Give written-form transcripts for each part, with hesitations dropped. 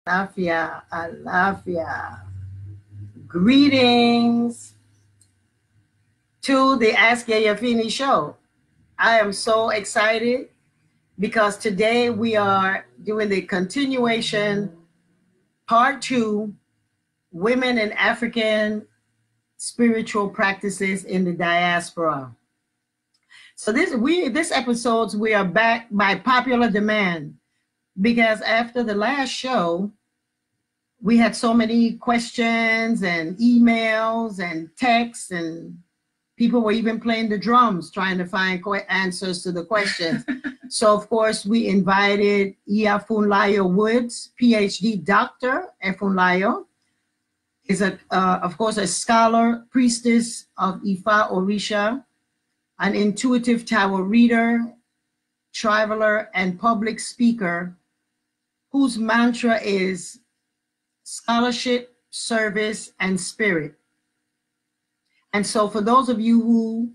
Alafia, Alafia. Greetings to the Ask Yayafini show. I am so excited because today we are doing the continuation, part 2, Women in African Spiritual Practices in the Diaspora. So this episodes we are back by popular demand because after the last show, we had so many questions and emails and texts, and people were even playing the drums trying to find answers to the questions. So, of course, we invited Funlayo Woods, PhD doctor. Funlayo is, of course, a scholar, priestess of Ifa Orisa, an intuitive tarot reader, traveler, and public speaker whose mantra is scholarship, service, and spirit. And so for those of you who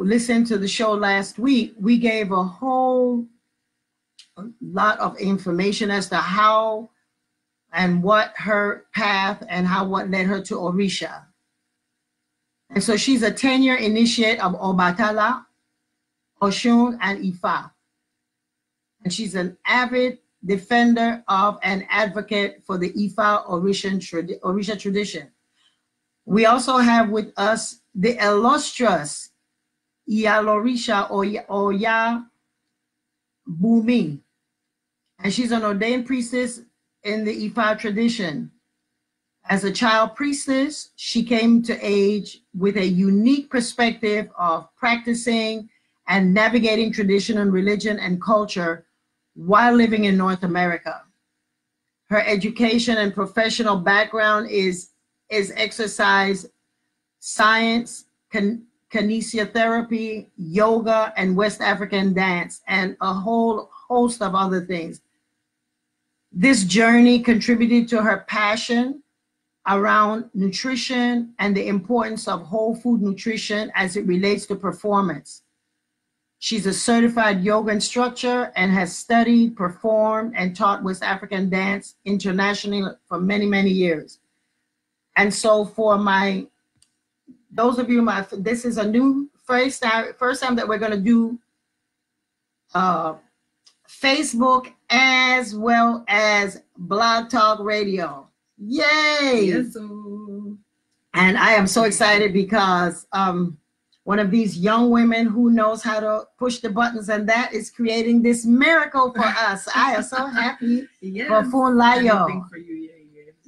listened to the show last week, we gave a whole lot of information as to how and what her path and what led her to Orisa. And so she's a 10-year initiate of Obatala, Oshun, and Ifa. And she's an avid defender of and advocate for the Ifa Orisa tradition. We also have with us the illustrious Iyalorisha Oya Bumi, and she's an ordained priestess in the Ifa tradition. As a child priestess, she came to age with a unique perspective of practicing and navigating traditional religion and culture while living in North America. Her education and professional background is exercise science, kinesiotherapy, yoga, and West African dance, and a whole host of other things. This journey contributed to her passion around nutrition and the importance of whole food nutrition as it relates to performance. She's a certified yoga instructor and has studied, performed, and taught West African dance internationally for many, many years. And so for those of you, this is a new first time that we're going to do Facebook as well as Blog Talk Radio. Yay! Yes, and I am so excited because one of these young women who knows how to push the buttons, and that is creating this miracle for us. I am so happy for Funlayo.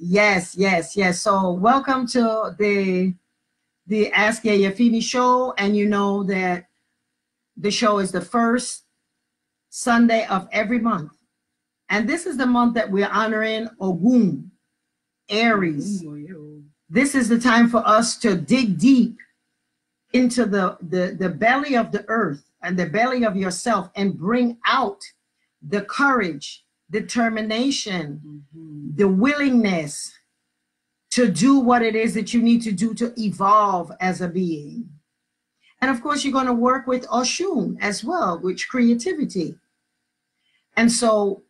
Yes. So welcome to the Ask Yayafini show, and you know that the show is the first Sunday of every month, and this is the month that we're honoring Ogun, Aries. This is the time for us to dig deep into the belly of the earth and the belly of yourself and bring out the courage, determination, the willingness to do what it is that you need to do to evolve as a being. And of course, you're going to work with Oshun as well, with creativity. And so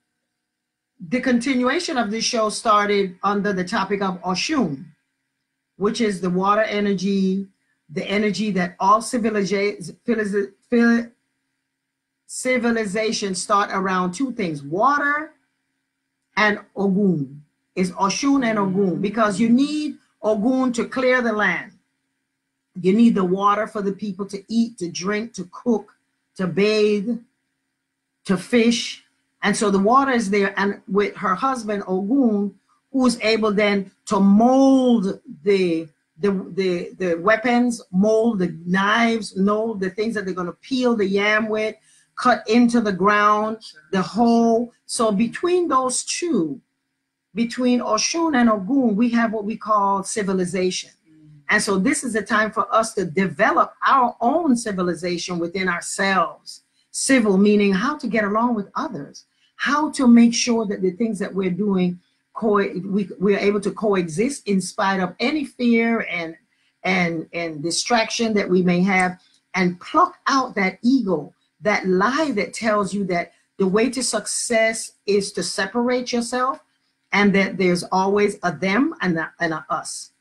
the continuation of this show started under the topic of Oshun, which is the water energy, the energy that all civilizations start around two things: water and Ogun. Is Oshun and Ogun, because you need Ogun to clear the land. You need the water for the people to eat, to drink, to cook, to bathe, to fish. And so the water is there, and with her husband Ogun, who's able then to mold the weapons, mold the knives, mold the things that they're going to peel the yam with, cut into the ground, the whole. So between those two, between Oshun and Ogun, we have what we call civilization. And so this is the time for us to develop our own civilization within ourselves. Civil meaning how to get along with others, how to make sure that the things that we're doing, we are able to coexist in spite of any fear and distraction that we may have, and pluck out that ego, that lie that tells you that the way to success is to separate yourself, and that there's always a them and a us.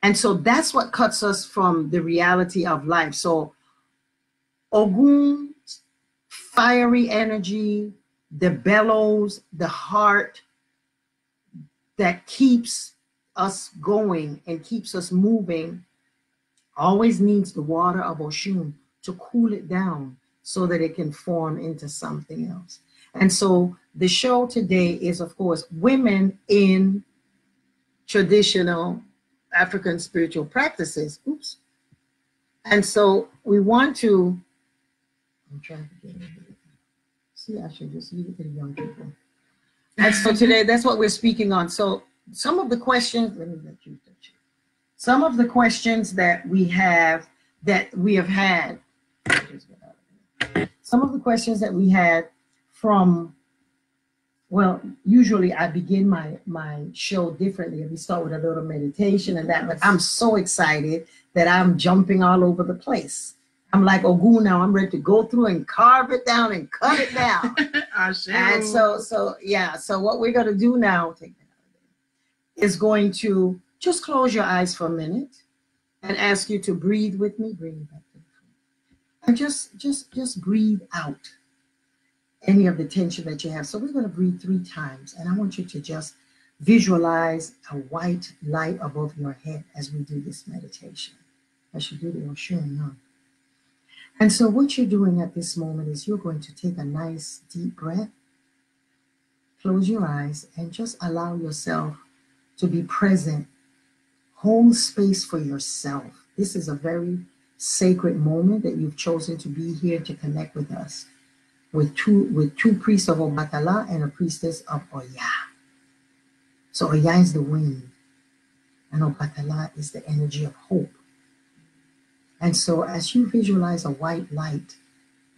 And so that's what cuts us from the reality of life. So Ogun, fiery energy, the bellows, the heart that keeps us going and keeps us moving, always needs the water of Oshun to cool it down so that it can form into something else. And so the show today is, of course, women in traditional African spiritual practices. Oops. And so we want to, I'm trying to get it here. See, I should just leave it to the young people. And so today, that's what we're speaking on. So some of the questions, let me let you touch it. Some of the questions that we have had, some of the questions that we had from, well, usually I begin my show differently. We start with a little meditation and that, but I'm so excited that I'm jumping all over the place. I'm like Ogun now. I'm ready to go through and carve it down and cut it down. And so what we're going to do now, is going to just close your eyes for a minute and ask you to breathe with me. Bring it back to the front. And just breathe out any of the tension that you have. So we're going to breathe 3 times. And I want you to just visualize a white light above your head as we do this meditation. I should do the Oshun now. And so what you're doing at this moment is you're going to take a nice deep breath, close your eyes, and just allow yourself to be present. Hold space for yourself. This is a very sacred moment that you've chosen to be here to connect with us, with two priests of Obatala and a priestess of Oya. So Oya is the wind, and Obatala is the energy of hope. And so as you visualize a white light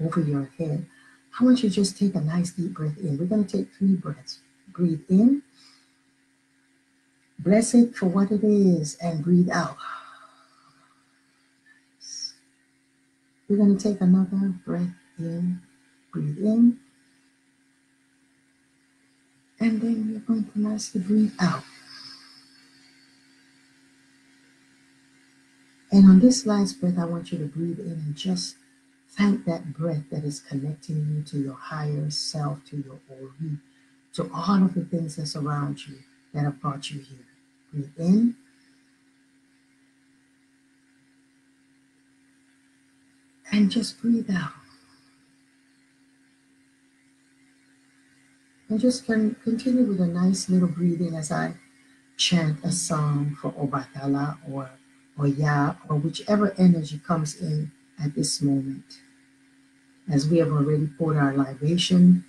over your head, I want you to just take a nice deep breath in. We're going to take 3 breaths. Breathe in, bless it for what it is, and breathe out. We're going to take another breath in, breathe in, and then we're going to nicely breathe out. And on this last breath, I want you to breathe in and just thank that breath that is connecting you to your higher self, to your Ori, to all of the things that surround you that have brought you here. Breathe in. And just breathe out. And just continue with a nice little breathing as I chant a song for Obatala or Ya, or whichever energy comes in at this moment. As we have already poured our libation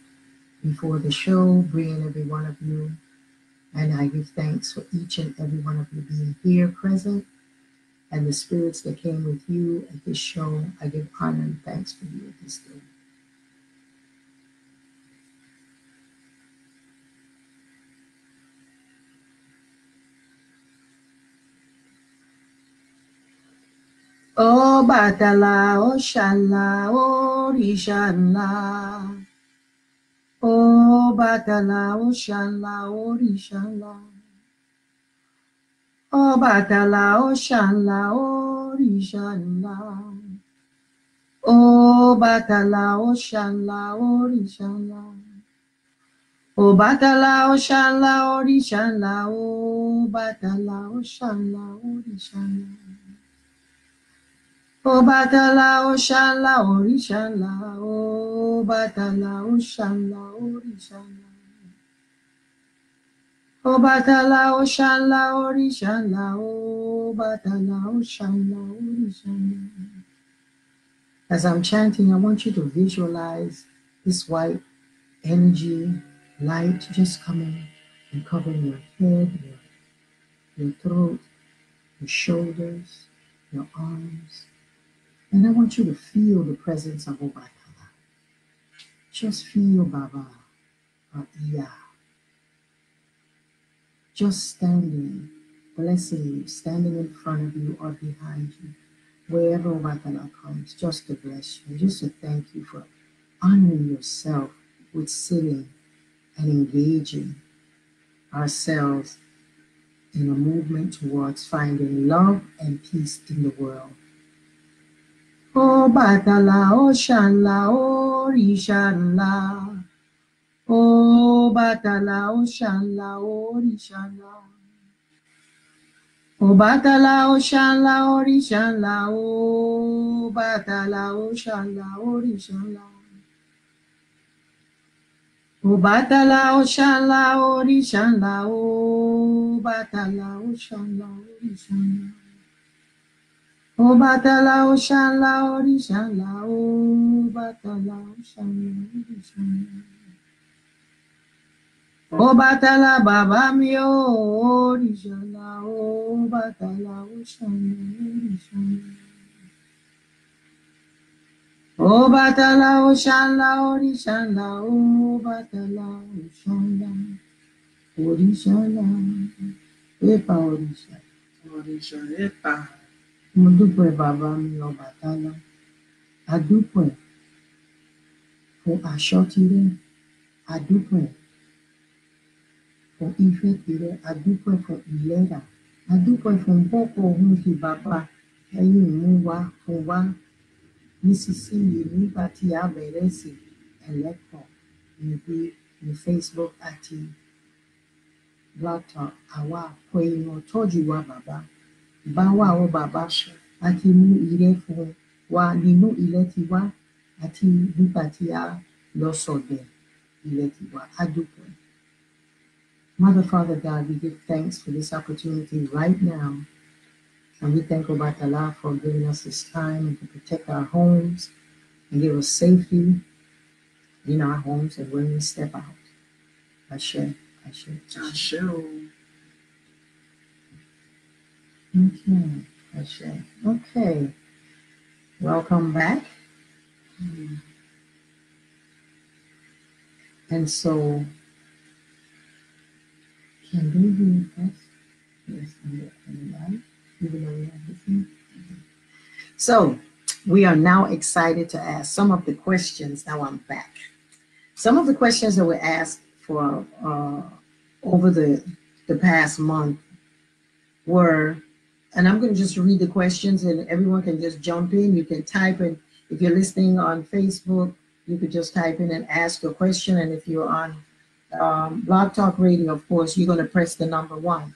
before the show, bringing every one of you, and I give thanks for each and every one of you being here present, and the spirits that came with you at this show. I give honor and thanks for you at this day. Oh Batala, oh Shala, oh Rishala. Oh Batala, oh Shala, oh Rishala. Oh Batala, oh Shala, oh Rishala. Oh Batala, oh Shala, oh Rishala. Oh Batala, oh Shala, oh Rishala. Oh Batala, oh Shala, oh Rishala. Oh Batala, oh Shala, oh Rishala. Oh Batala, oh Shala, oh Rishala. Oh Batala, oh Shala, oh Rishala. Oh Batala, oh Shala, oh Rishala. As I'm chanting, I want you to visualize this white energy, light just coming and covering your head, your throat, your shoulders, your arms. And I want you to feel the presence of Obatala. Just feel Baba or Iya. Just standing, blessing you, standing in front of you or behind you, wherever Obatala comes, just to bless you, just to thank you for honoring yourself with sitting and engaging ourselves in a movement towards finding love and peace in the world. Oh Batala, oh Shanla, oh Rishanla. Oh Batala, oh Shanla, oh Rishanla. Oh Batala, oh Shanla, oh Rishanla. Oh Batala, oh Shanla, oh Rishanla. O Batala, O Shanla, O Rishanla, O Batala, O Shanla, O Rishanla. O Batala, O Shanla, O Rishanla, O Batala, O Shanla, O Rishanla. O Batala, Baba mi, O Rishanla, O Batala, O Shanla, O Rishanla. O Batala, O Shanla, O Rishanla, O Batala, O Shanla, O Rishanla. Epa Orisa. Orisa, epa. Mo dúpẹ́ bàbá mi Ọbàtálá. A dúpẹ́ fún aṣọ tirẹ̀. A dúpẹ́ fún ìfẹ́ tirẹ̀. A dúpẹ́ fún ìlera. A dúpẹ́ fún bọ́pọ̀ ohun tí bàbá ẹ̀yin mú wá fún wa nísinsìnyí nígbà tí a bẹ̀rẹ̀ sí ẹlẹ́kọ̀ọ́ níbi ní Facebook àti Blog Talk. Àwa àpò èèyàn tọ́jú wa bàbá. Bá wà ó bàbá àti mú ilé fún wa nínú ilé tiwa àti nígbà tí a lọ sọ̀dẹ̀ ilé tiwa. A dúpẹ́. Mother, Father, God, we give thanks for this opportunity right now. And we thank Obatala for giving us this time and to protect our homes and give us safety in our homes and when we step out. Ashe, Ashe, Ashe. Okay, Ashe. Okay. Welcome back. And so, can we read this? Yes, even though we have this one. So, we are now excited to ask some of the questions. Now I'm back. Some of the questions that were asked for over the past month were, and I'm going to just read the questions and everyone can just jump in. You can type in. If you're listening on Facebook, you could just type in and ask your question. And if you're on Blog Talk Radio, of course, you're going to press the number 1.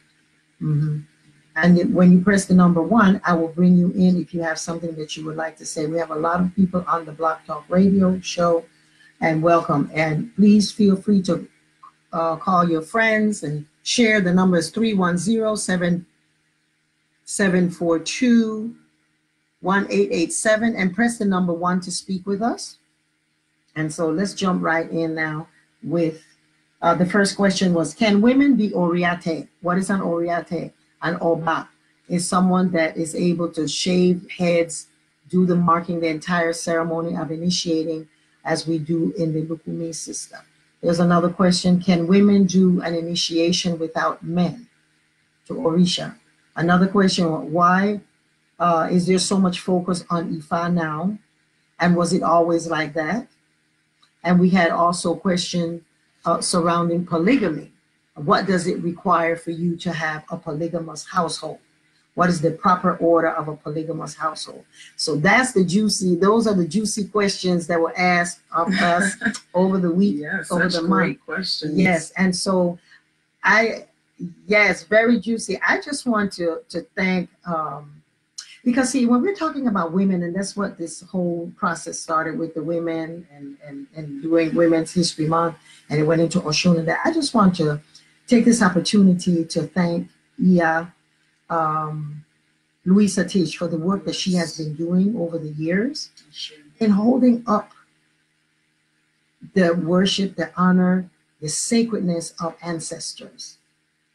And when you press the number 1, I will bring you in if you have something that you would like to say. We have a lot of people on the Blog Talk Radio show, and welcome. And please feel free to call your friends and share. The number is 310-742-1887 and press the number 1 to speak with us. And so let's jump right in now with the first question was, can women be oriate? What is an oriate? An oba is someone that is able to shave heads, do the marking, the entire ceremony of initiating as we do in the Lukumi system. There's another question, can women do an initiation without men to Orisha? Another question, why is there so much focus on Ifa now? And was it always like that? And we had also a question surrounding polygamy. What does it require for you to have a polygamous household? What is the proper order of a polygamous household? So those are the juicy questions that were asked of us over the week, yes, over the month. Questions. Yes, and so very juicy. I just want to thank, because see, when we're talking about women, and that's what this whole process started with, the women and doing Women's History Month, and it went into Oshun and that. I just want to take this opportunity to thank Louisa Tish for the work that she has been doing over the years in holding up the worship, the honor, the sacredness of ancestors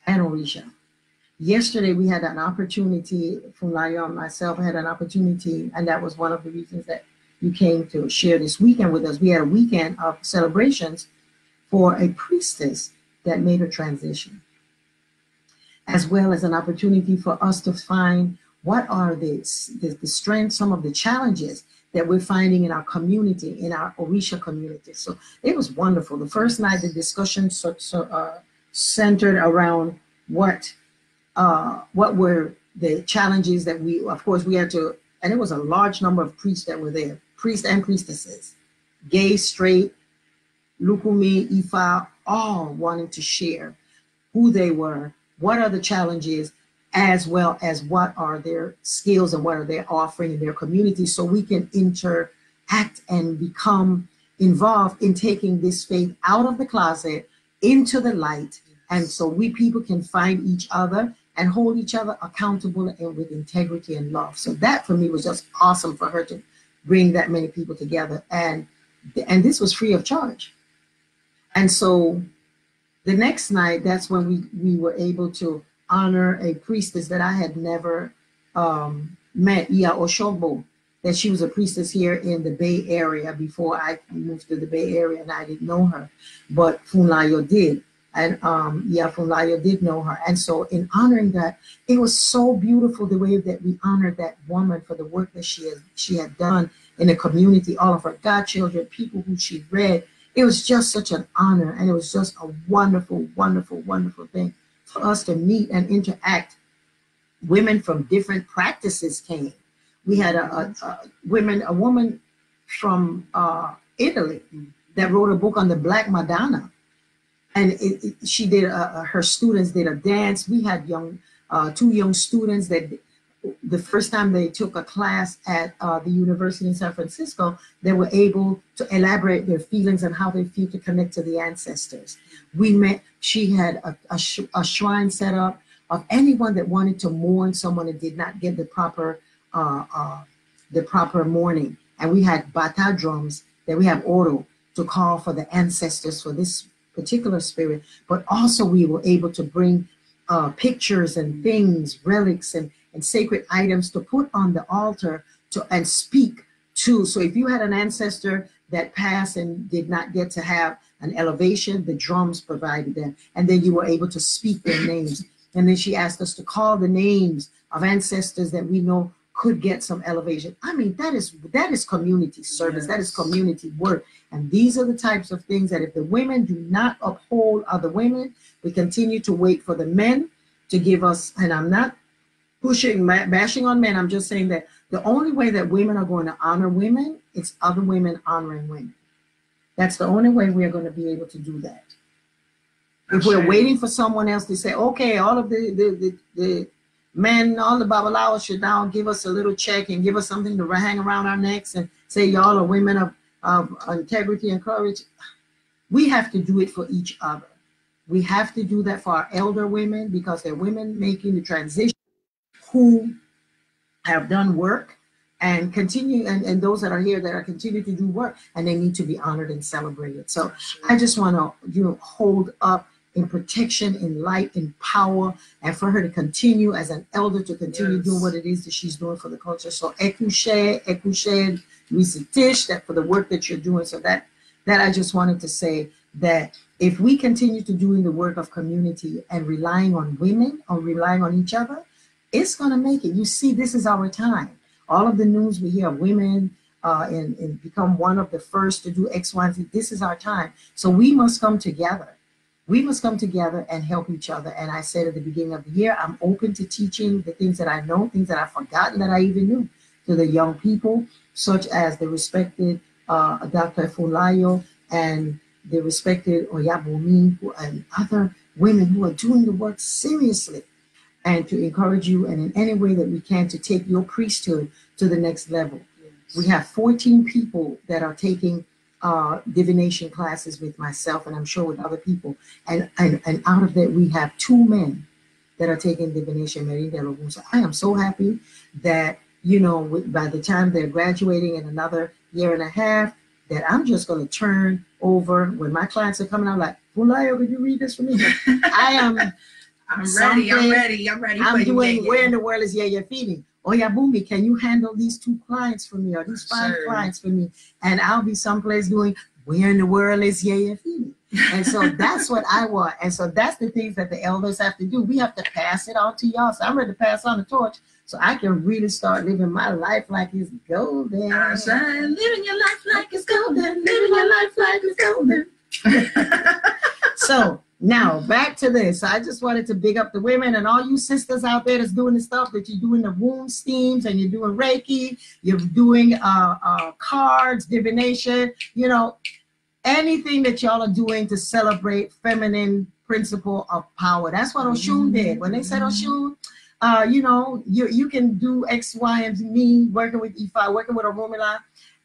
and Orisha. Yesterday, we had an opportunity, Funlayo and myself had an opportunity, and that was one of the reasons that you came to share this weekend with us. We had a weekend of celebrations for a priestess that made a transition, as well as an opportunity for us to find what are the strengths, some of the challenges that we're finding in our community, in our Orisha community. So it was wonderful. The first night, the discussion centered around what were the challenges that of course, we had to, and it was a large number of priests that were there, priests and priestesses, gay, straight, Lukumi, Ifa, all wanting to share who they were, what are the challenges, as well as what are their skills and what are they offering in their community, so we can interact and become involved in taking this faith out of the closet into the light. And so we people can find each other and hold each other accountable and with integrity and love. So that for me was just awesome for her to bring that many people together. And this was free of charge. And so the next night, that's when we were able to honor a priestess that I had never met, Iya Oshobo, that she was a priestess here in the Bay Area before I moved to the Bay Area, and I didn't know her, but Funlayo did. And Iya Funlayo did know her. And so in honoring that, it was so beautiful the way that we honored that woman for the work that she had done in the community, all of her godchildren, people who she read. It was just such an honor, and it was just a wonderful, wonderful, wonderful thing for us to meet and interact. Women from different practices came. We had a woman from Italy that wrote a book on the Black Madonna, and she did her students did a dance. We had two young students that the first time they took a class at the university in San Francisco, they were able to elaborate their feelings and how they feel to connect to the ancestors. We met, she had a shrine set up of anyone that wanted to mourn someone that did not get the proper mourning. And we had bata drums that we have oro to call for the ancestors for this particular spirit. But also we were able to bring pictures and things, relics and sacred items to put on the altar and speak to. So if you had an ancestor that passed and did not get to have an elevation, the drums provided them. And then you were able to speak their names. And then she asked us to call the names of ancestors that we know could get some elevation. I mean, that is community service. Yes. That is community work. And these are the types of things that if the women do not uphold other women, we continue to wait for the men to give us, and I'm not bashing on men. I'm just saying that the only way that women are going to honor women, it's other women honoring women. That's the only way we are going to be able to do that. If we're waiting for someone else to say, okay, all of the men, all the babalawas should now give us a little check and give us something to hang around our necks and say y'all are women of integrity and courage. We have to do it for each other. We have to do that for our elder women, because they're women making the transition who have done work and continue, and those that are here that are continue to do work, and they need to be honored and celebrated. So I just want to hold up in protection, in light, in power, and for her to continue as an elder to continue doing what it is that she's doing for the culture. So Ekushe, Luisa Tish, that for the work that you're doing. So that I just wanted to say that if we continue to doing the work of community and relying on women or relying on each other, it's going to make it. You see, this is our time. All of the news we hear of women and become one of the first to do X, Y, and Z. This is our time. So we must come together. We must come together and help each other. And I said at the beginning of the year, I'm open to teaching the things that I know, things that I've forgotten that I even knew, to the young people, such as the respected Dr. Fulayo and the respected Oyabumi and other women who are doing the work seriously, and to encourage you and in any way that we can to take your priesthood to the next level. Yes. We have 14 people that are taking divination classes with myself, and I'm sure with other people. And out of that, we have 2 men that are taking divination. So I am so happy that, by the time they're graduating in another year and a half, that I'm just going to turn over when my clients are coming out like, Fulayo, could you read this for me? I'm ready. I'm doing Where in the World is Yaya Feeding? Oyabumi, can you handle these 2 clients for me or these 5 clients for me? And I'll be someplace doing Where in the World is Yaya Feeding? And so that's what I want. And so that's the things that the elders have to do. We have to pass it on to y'all. So I'm ready to pass on the torch so I can really start living my life like it's golden. Living your life like it's golden. Living your life like it's golden. So Now, back to this. I just wanted to big up the women and all you sisters out there that's doing the stuff that you're doing, the womb steams, and you're doing Reiki, you're doing cards, divination, anything that y'all are doing to celebrate feminine principle of power. That's what Oshun did. When they said Oshun, you can do X, Y, and me working with Ifa, working with Orumila,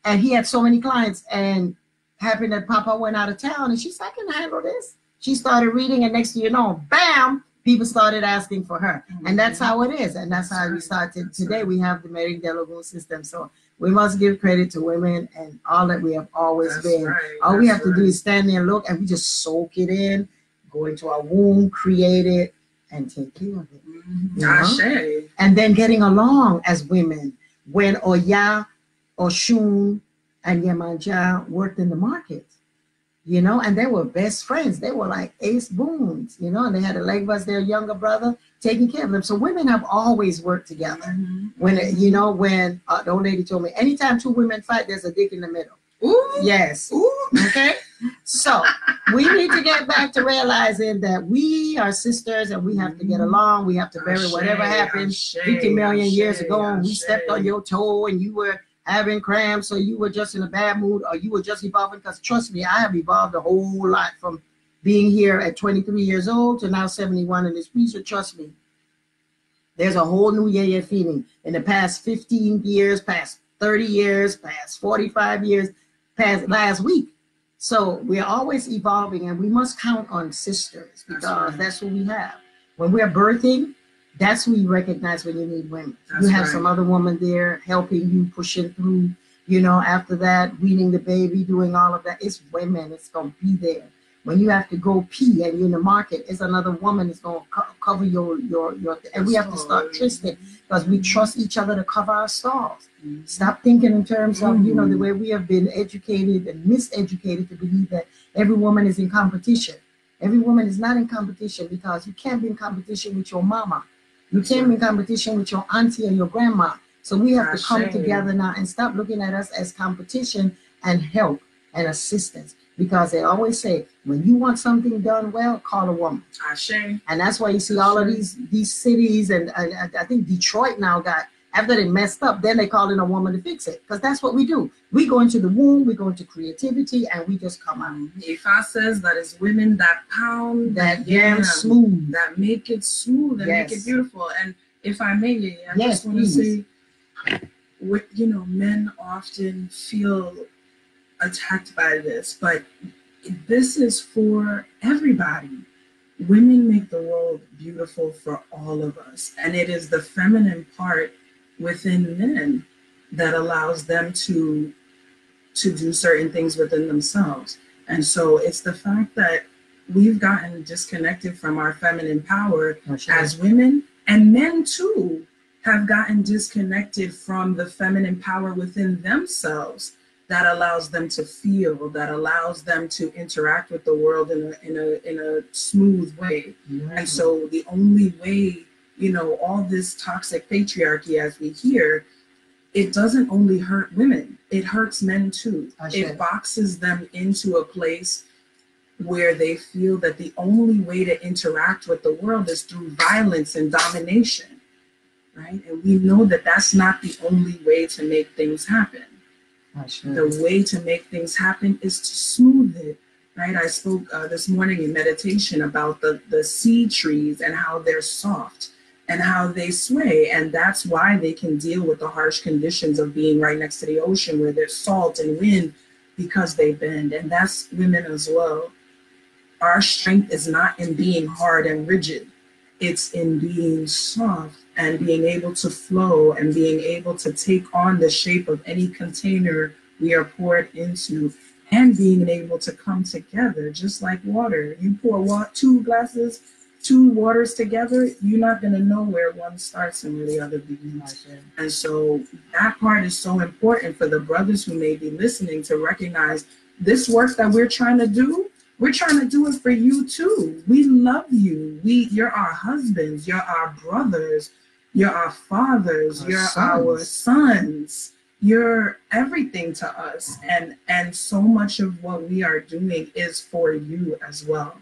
and he had so many clients, and happened that Papa went out of town, and she said, I can handle this. She started reading, and next thing you know, bam, people started asking for her. And that's how it is. And that's how we started. Today we have the Mary Delagoon system. So we must give credit to women and all that we have always been. Right. All we have to do is stand there and look, and we just soak it in, go into our womb, create it, and take care of it. And then getting along as women. When Oya, Oshun, and Yemanja worked in the market, and they were best friends. They were like ace boons, and they had a Legbus, their younger brother, taking care of them. So women have always worked together. When the old lady told me, anytime two women fight, there's a dick in the middle. Ooh. Yes. Ooh. Okay. So we need to get back to realizing that we are sisters and we have to get along. We have to bury whatever happened 50 million years ago, and we stepped on your toe and you were having cramps, or you were just in a bad mood, or you were just evolving. Because trust me, I have evolved a whole lot from being here at 23 years old to now 71 in this piece. So trust me, there's a whole new Yeye feeling in the past 15 years, past 30 years, past 45 years, past last week. So we're always evolving, and we must count on sisters, because that's what we have. When we're birthing, that's who you recognize when you need women. You have some other woman there helping you, pushing through, after that, weaning the baby, doing all of that. It's women. It's going to be there. When you have to go pee and you're in the market, it's another woman that's going to cover your and we have to start trusting, because we trust each other to cover our stalls. Stop thinking in terms of, the way we have been educated and miseducated to believe that every woman is in competition. Every woman is not in competition, because you can't be in competition with your mama. You can't be in competition with your auntie and your grandma. So we have to come together now and stop looking at us as competition, and help and assistance. Because they always say, when you want something done well, call a woman. And that's why you see all of these cities, and I think Detroit now got, after they messed up, then they call in a woman to fix it. Because that's what we do. We go into the womb, we go into creativity, and we just come out. Ifa says that it's women that pound that yam smooth, that make it smooth and make it beautiful. And if I may, I just want to say, men often feel attacked by this, but this is for everybody. Women make the world beautiful for all of us, and it is the feminine part within men that allows them to do certain things within themselves. And so it's the fact that we've gotten disconnected from our feminine power as women, and men too have gotten disconnected from the feminine power within themselves that allows them to feel, that allows them to interact with the world in a smooth way. And so the only way, all this toxic patriarchy, as we hear, it doesn't only hurt women, it hurts men too. It boxes them into a place where they feel that the only way to interact with the world is through violence and domination, right? And we know that that's not the only way to make things happen. The way to make things happen is to smooth it, right? I spoke this morning in meditation about the seed trees and how they're soft and how they sway. And that's why they can deal with the harsh conditions of being right next to the ocean where there's salt and wind, because they bend. And that's women as well. Our strength is not in being hard and rigid. It's in being soft and being able to flow and being able to take on the shape of any container we are poured into, and being able to come together just like water. You pour two waters together, you're not going to know where one starts and where the other begins. And so that part is so important for the brothers who may be listening to recognize this work that we're trying to do. We're trying to do it for you too. We love you. You're our husbands. You're our brothers. You're our fathers. You're our sons. You're everything to us. And so much of what we are doing is for you as well.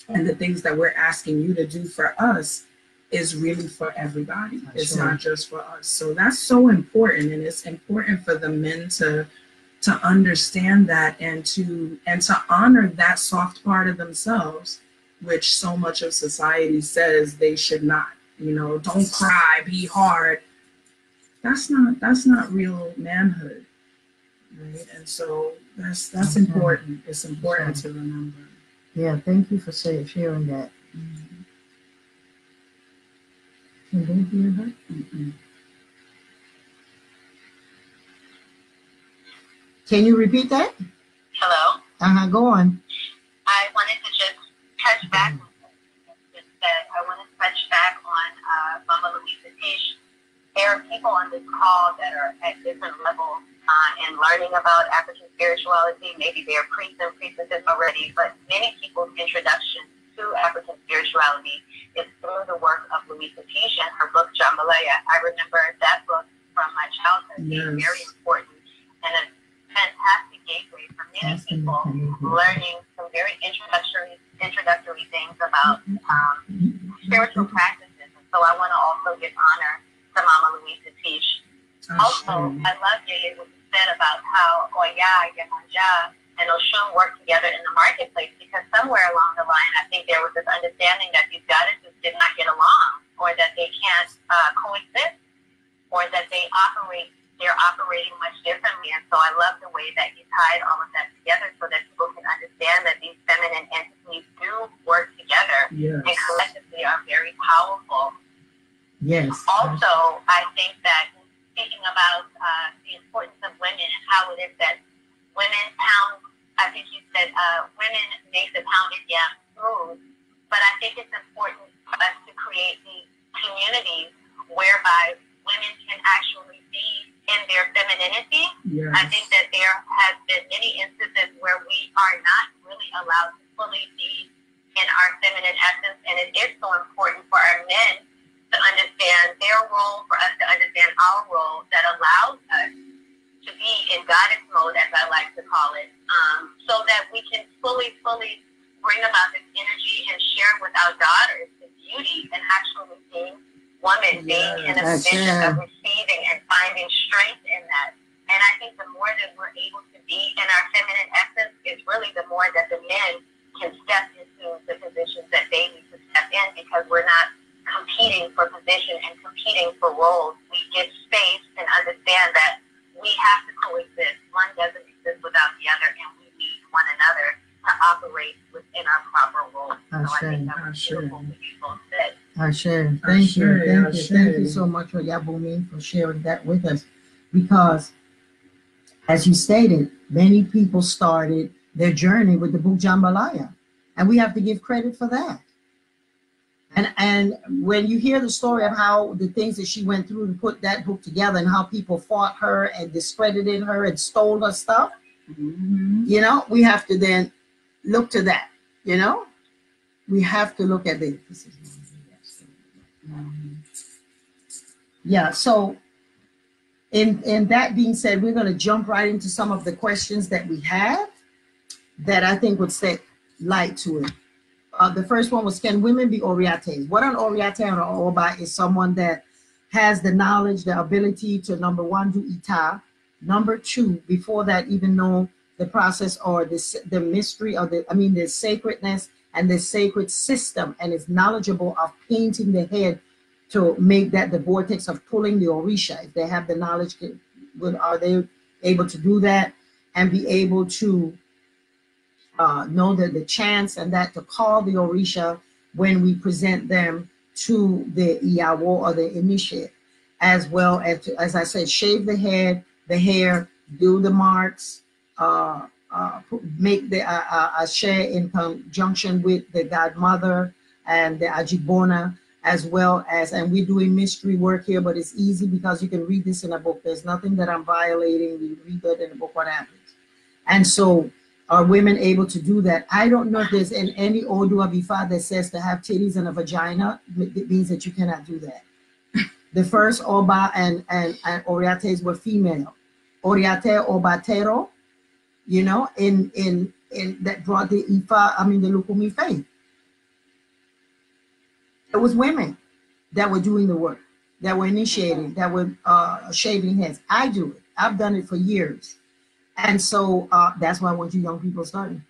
And the things that we're asking you to do for us is really for everybody. It's not just for us. So that's so important. And it's important for the men to understand that and to honor that soft part of themselves, which so much of society says they should not. You know, don't cry, be hard. That's not real manhood, right? And so that's important. It's important to remember. Yeah, thank you for sharing that. Mm-hmm. Can they hear her? Mm-hmm. Can you repeat that? Hello? Go on. I wanted to just touch back on I want to touch back on Mama Louisa Tish. There are people on this call that are at different levels in learning about African spirituality. Maybe they're priests and priestesses already, but many people's introduction to African spirituality is through the work of Louisa Tish and her book Jambalaya. I remember that book from my childhood being very important and a fantastic gateway for many people learning some very introductory things about spiritual practices. And so I want to also give honor to Mama Louisa Tish. Also, I love Jay what you said about how Oya, Yemanja, and Oshun work together in the marketplace, because somewhere along the line, I think there was this understanding that these goddesses did not get along, or that they can't coexist, or that they're operating much differently. And so I love the way that you tied all of that together so that people can understand that these feminine entities do work together and collectively are very powerful. Yes. Also, I think that thinking about the importance of women and how it is that women pound, I think you said women make the pounded yam smooth, but I think it's important for us to create these communities whereby women can actually be in their femininity. Yes. I think that there has been many instances where we are not really allowed to fully be in our feminine essence, and it is so important for our men to understand their role, for us to understand our role, that allows us to be in goddess mode, as I like to call it, so that we can fully bring about this energy and share with our daughters the beauty and actually being woman, being in a position of receiving and finding strength in that. And I think the more that we're able to be in our feminine essence is really the more that the men can step into the positions that they need to step in, because we're not competing for position and competing for roles. We give space and understand that we have to coexist. One doesn't exist without the other, and we need one another to operate within our proper roles. So I think that was beautiful what you both said. Thank you so much for Yabumi for sharing that with us, because as you stated, many people started their journey with the book Jambalaya, and we have to give credit for that. And when you hear the story of how the things that she went through to put that book together, and how people fought her and discredited her and stole her stuff, you know, we have to then look to that. You know, we have to look at this. Yeah, so in that being said, we're going to jump right into some of the questions that we have that I think would set light to it. The first one was, can women be Oriates? What an Oriate or Oba is someone that has the knowledge, the ability to, number one, do ita. Number two, before that, even know the process or the mystery of the sacredness and the sacred system, and is knowledgeable of painting the head to make that the vortex of pulling the Orisa. If they have the knowledge, are they able to do that and be able to know the chants, and that to call the Orisa when we present them to the Iyawo or the initiate, as well as I said, shave the head, the hair, do the marks, make the ashe in conjunction with the godmother and the ajibona, as well as, and we're doing mystery work here, but it's easy because you can read this in a book. There's nothing that I'm violating. We read that in the book, what happens. And so are women able to do that? I don't know if there's in any Odu Abifa that says to have titties and a vagina. It means that you cannot do that. The first Oba and Oriates were female. Oriate Obatero, you know, in that brought the Ifa, the Lukumi faith. It was women that were doing the work, that were initiating, that were shaving heads. I do it. I've done it for years. And so that's why I want you young people starting.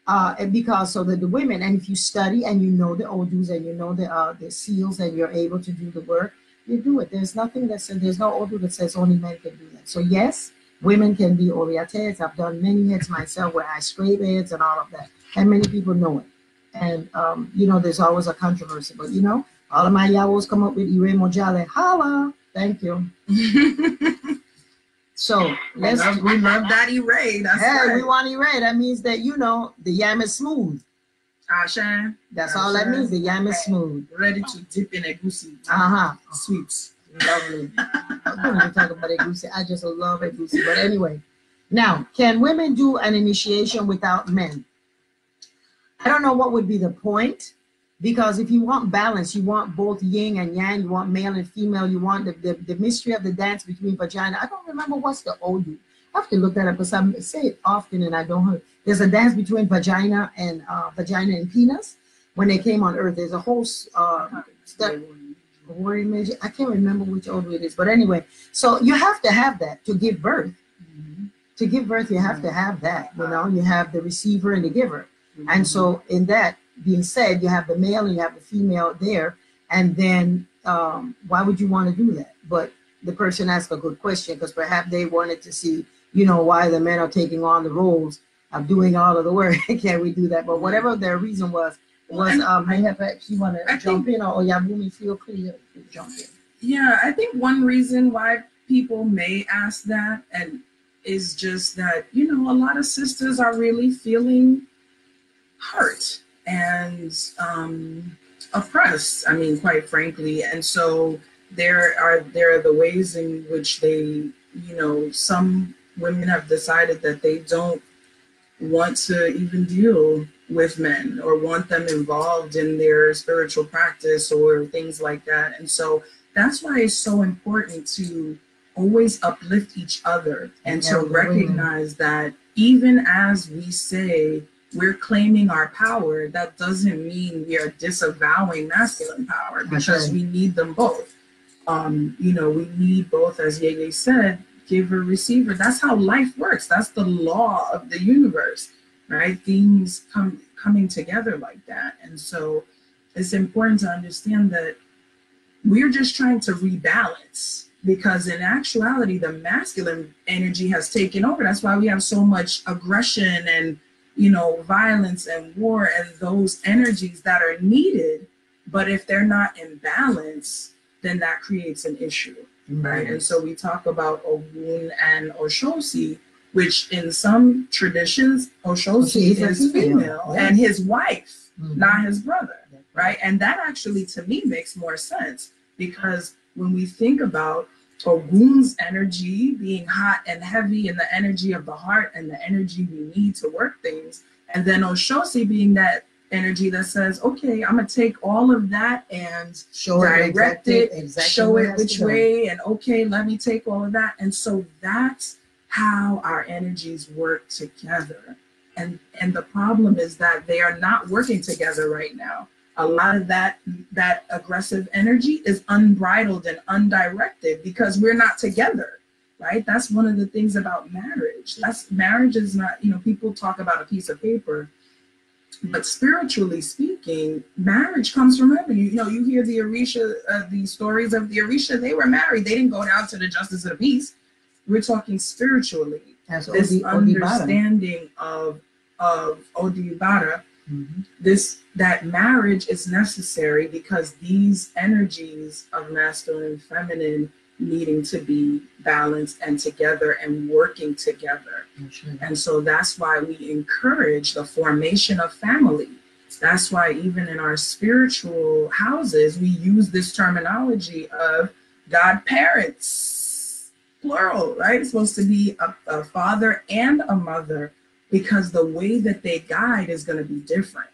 And because so that the women, and if you study and you know the odus and you know the seals and you're able to do the work, you do it. There's nothing that says, there's no odu that says only men can do that. So yes, women can be oriented. I've done many heads myself where I scrape heads and all of that. And many people know it. And you know, there's always a controversy, but you know, all of my yawos come up with Ire Mojale. Holla. Thank you. So we love that Ire. That's hey, right. we want Ire. That means that, you know, the yam is smooth. Ashan. That's all that means. The yam is smooth. Ready to dip in egusi. Sweets. Lovely. I don't even talk about egusi. I just love egusi. But anyway, now, can women do an initiation without men? I don't know what would be the point, because if you want balance, you want both yin and yang, you want male and female, you want the mystery of the dance between vagina. I don't remember what's the odu. I have to look that up because I say it often and I don't hear. There's a dance between vagina and penis when they came on earth. There's a whole warrior magic. I can't remember which odu it is, but anyway, so you have to have that to give birth. Mm-hmm. To give birth, you have to have that. You know, you have the receiver and the giver. Mm-hmm. And so in that being said, you have the male and you have the female there. And then why would you want to do that? But the person asked a good question, because perhaps they wanted to see, you know, why the men are taking on the roles of doing all of the work. Can we do that? But whatever their reason was I have actually want to jump in, or Yabumi feel clear to jump in. Yeah, I think one reason why people may ask that and is just that, you know, a lot of sisters are really feeling hurt and oppressed, I mean, quite frankly. And so there are the ways in which they, you know, some women have decided that they don't want to even deal with men or want them involved in their spiritual practice or things like that. And so that's why it's so important to always uplift each other and to recognize that even as we say we're claiming our power, that doesn't mean we are disavowing masculine power, because we need them both. You know, we need both, as Yeye said, giver, receiver. That's how life works. That's the law of the universe, right? Things coming together like that. And so it's important to understand that we're just trying to rebalance, because in actuality, the masculine energy has taken over. That's why we have so much aggression and, you know, violence and war and those energies that are needed. But if they're not in balance, then that creates an issue, right? And so we talk about Ogun and Oshosi, which in some traditions, Oshosi is female and his wife, not his brother, right? And that actually, to me, makes more sense, because when we think about Ogun's energy being hot and heavy, and the energy of the heart and the energy we need to work things, and then Oshosi being that energy that says, okay, I'm gonna take all of that and direct it, show it which way, and okay, let me take all of that. And so that's how our energies work together. And the problem is that they are not working together right now. A lot of that aggressive energy is unbridled and undirected because we're not together, right? That's one of the things about marriage. Marriage is not, you know, people talk about a piece of paper, but spiritually speaking, marriage comes from heaven. You know, you hear the Orisa, the stories of the Orisa, they were married. They didn't go down to the justice of the peace. We're talking spiritually. As this understanding of Odibara, that marriage is necessary because these energies of masculine and feminine needing to be balanced and together and working together. And so that's why we encourage the formation of family. That's why even in our spiritual houses, we use this terminology of godparents, plural, right? It's supposed to be a father and a mother, because the way that they guide is going to be different,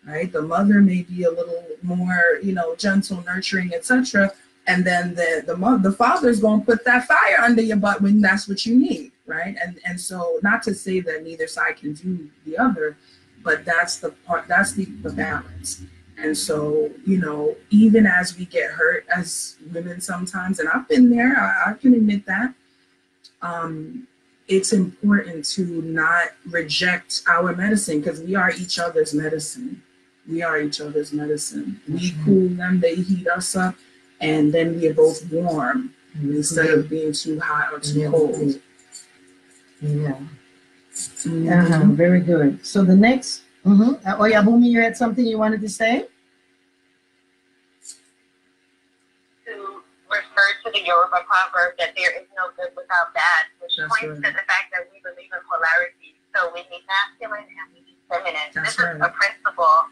right? The mother may be a little more, you know, gentle, nurturing, etc. And then the father's going to put that fire under your butt when that's what you need, right? And so, not to say that neither side can do the other, but that's the part, that's the balance. And so, you know, even as we get hurt as women sometimes, and I've been there, I can admit that, it's important to not reject our medicine, because we are each other's medicine. We are each other's medicine. We cool them, they heat us up, and then we are both warm instead of being too hot or too cold. Yeah. Very good. So the next, Oyabumi, you had something you wanted to say? To refer to the Yoruba proverb that there is no good without bad, which points to the fact that we believe in polarity. So we need masculine and we need feminine. This is a principle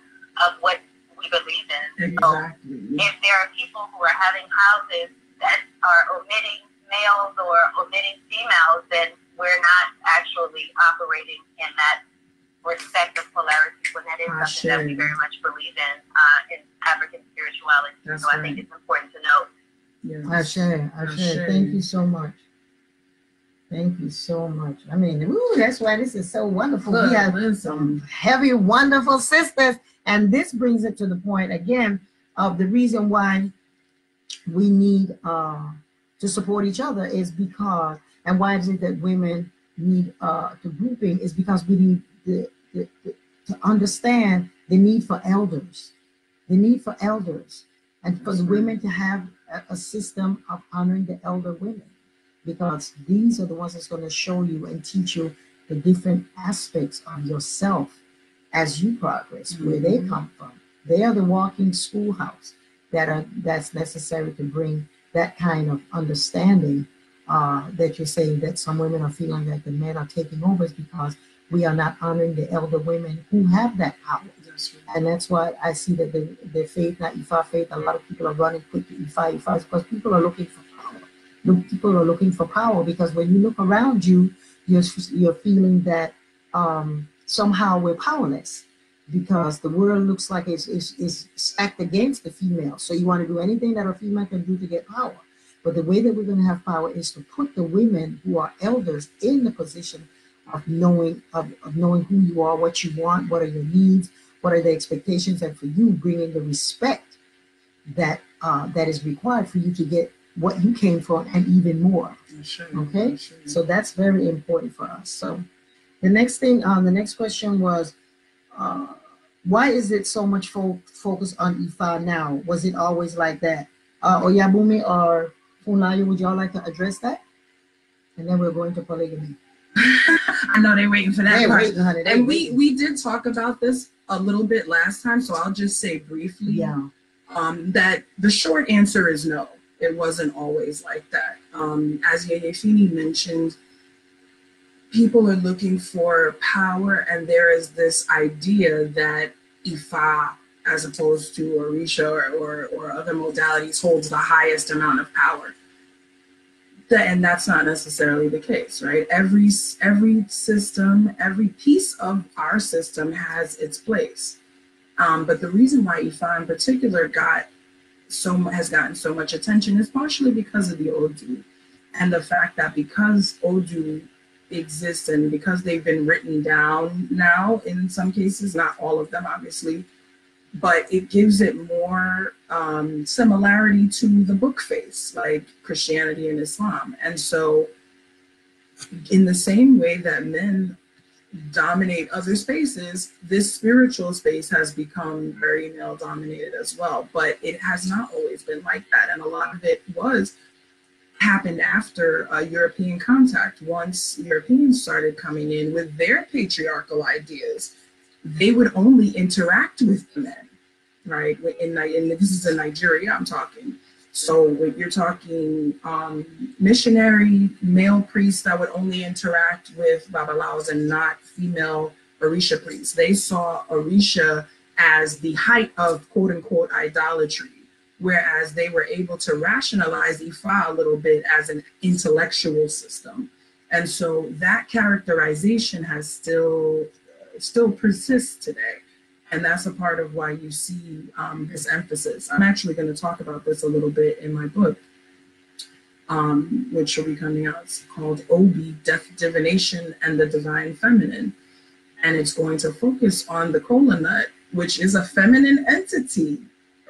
of what we believe in. Exactly. So if there are people who are having houses that are omitting males or omitting females, then we're not actually operating in that respect of polarity, when that is something that we very much believe in African spirituality. So I think it's important to note. Ashe. Thank you so much. Thank you so much. I mean, that's why this is so wonderful. We have some heavy, wonderful sisters. And this brings it to the point, again, of the reason why we need to support each other is because, and why is it that women need the grouping is because we need to understand the need for elders. The need for elders. And for the women to have a system of honoring the elder women, because these are the ones that's going to show you and teach you the different aspects of yourself as you progress, where they come from. They are the walking schoolhouse that's necessary to bring that kind of understanding that you're saying that some women are feeling that the men are taking over, is because we are not honoring the elder women who have that power. And that's why I see that the faith, not Ifa faith, a lot of people are running quick to Ifa because people are looking for power. People are looking for power because when you look around you, you're feeling that somehow we're powerless because the world looks like it's stacked against the female. So you want to do anything that a female can do to get power. But the way that we're going to have power is to put the women who are elders in the position of knowing who you are, what you want, what are your needs, what are the expectations, and for you bringing the respect that that is required for you to get what you came for and even more. Okay, so that's very important for us. So the next thing, the next question was, why is it so much focus on Ifa now? Was it always like that? Oyabumi or Funayo, would y'all like to address that? And then we're going to polygamy. I know they're waiting for that part. And we did talk about this a little bit last time, so I'll just say briefly that the short answer is no. It wasn't always like that. As Yeyefini mentioned, people are looking for power, and there is this idea that Ifa, as opposed to Orisa or other modalities, holds the highest amount of power. And that's not necessarily the case, right? Every system, every piece of our system has its place. But the reason why Ifa in particular has gotten so much attention is partially because of the Odu, and the fact that because Odu exists and because they've been written down now in some cases, not all of them obviously, but it gives it more similarity to the book face, like Christianity and Islam. And so in the same way that men dominate other spaces, this spiritual space has become very male dominated as well. But it has not always been like that. And a lot of it happened after European contact. Once Europeans started coming in with their patriarchal ideas, they would only interact with the men, right? And this is in Nigeria I'm talking. So when you're talking missionary male priests that would only interact with Babalaos and not female Orisha priests. They saw Orisha as the height of quote unquote idolatry, whereas they were able to rationalize Ifa a little bit as an intellectual system. And so that characterization has still persists today. And that's a part of why you see this emphasis. I'm actually going to talk about this a little bit in my book, which will be coming out. It's called Obi, Divination and the Divine Feminine. And it's going to focus on the kola nut, which is a feminine entity,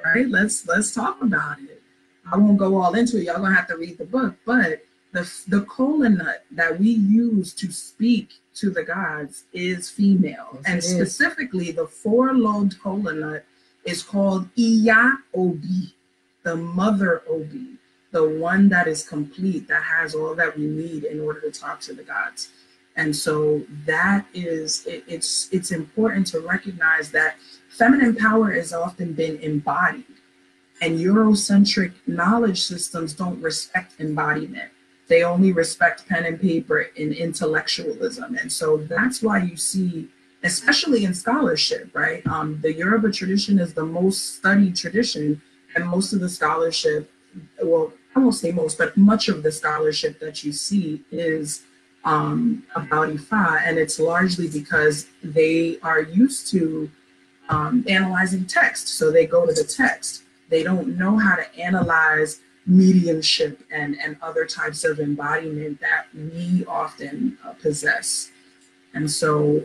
right? Let's talk about it. I won't go all into it. Y'all gonna have to read the book, but the kola nut that we use to speak to the gods is female, yes, and specifically the 4-lobed kola nut is called Iya Obi, the mother Obi, the one that is complete, that has all that we need in order to talk to the gods. And so that is, it's important to recognize that feminine power has often been embodied, and Eurocentric knowledge systems don't respect embodiment. They only respect pen and paper and intellectualism. And so that's why you see, especially in scholarship, right? The Yoruba tradition is the most studied tradition, and most of the scholarship, well, I won't say most, but much of the scholarship that you see is about Ifa, and it's largely because they are used to analyzing text. So they go to the text. They don't know how to analyze mediumship and other types of embodiment that we often possess. And so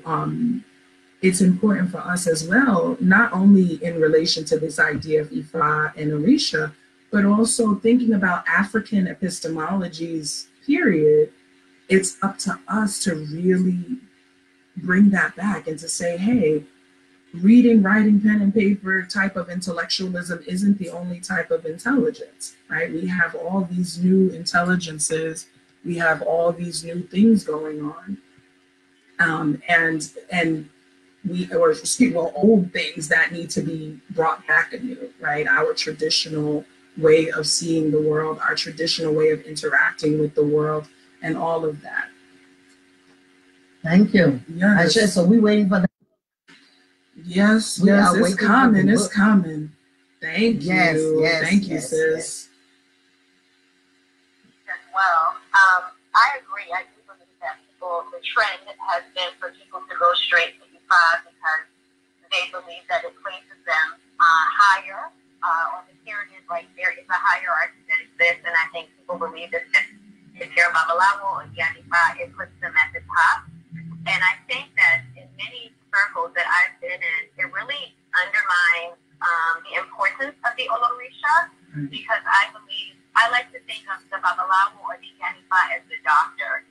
it's important for us as well, not only in relation to this idea of Ifa and Orisa, but also thinking about African epistemologies, period. It's up to us to really bring that back and to say, hey, reading, writing, pen and paper type of intellectualism isn't the only type of intelligence, right? We have all these new intelligences, we have all these new things going on, and old things that need to be brought back anew, right? Our traditional way of seeing the world, our traditional way of interacting with the world, and all of that. Thank you. Yes. So we waiting for that. Yes, it's coming. It's coming. Thank you. Thank you, sis. As well. I agree. I do believe that the trend has been for people to go straight to Ifa because they believe that it places them higher on the pyramid. Like there is a hierarchy that exists, and I think people believe that if you're Babalawo or Ifa, it puts them at the top. And I think that in many circles that I've been in, it really undermines the importance of the Olorisha, because I like to think of the Babalawo or the Ifa as the doctor,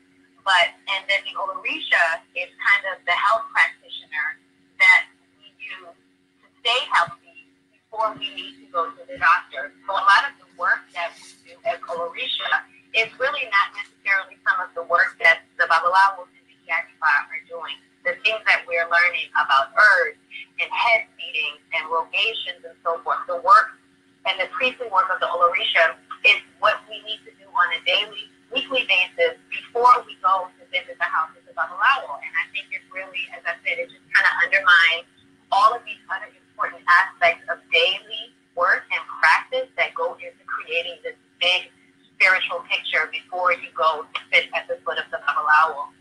and then the Olorisha is kind of the health practitioner that we use to stay healthy before we need to go to the doctor. So a lot of the work that we do as Olorisha is really not necessarily some of the work that the Babalawos and the Ifa are doing. The things that we're learning about herbs and head feeding and rogations and so forth, the work and the priestly work of the Olorisha is what we need to do on a daily, weekly basis before we go to visit the house of the Babalawo. And I think it really, as I said, it just kind of undermines all of these other important aspects of daily work and practice that go into creating this big spiritual picture before you go to sit at the foot of the Babalawo.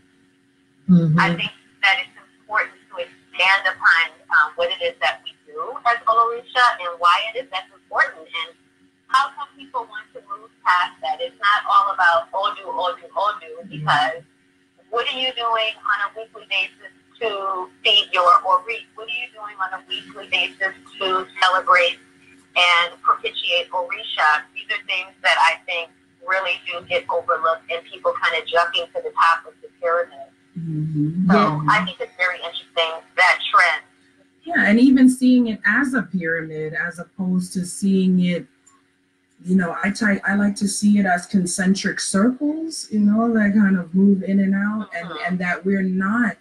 Mm-hmm. I think that it's important to expand upon what it is that we do as Olorisha and why it is that's important, and how come people want to move past that. It's not all about Odu, because what are you doing on a weekly basis to feed your Ori? What are you doing on a weekly basis to celebrate and propitiate Orisha? These are things that I think really do get overlooked, and people kind of jumping to the top of the pyramid. Mm-hmm. So I think it's very interesting, that trend. Yeah, and even seeing it as a pyramid as opposed to seeing it, I like to see it as concentric circles, that kind of move in and out, and that we're not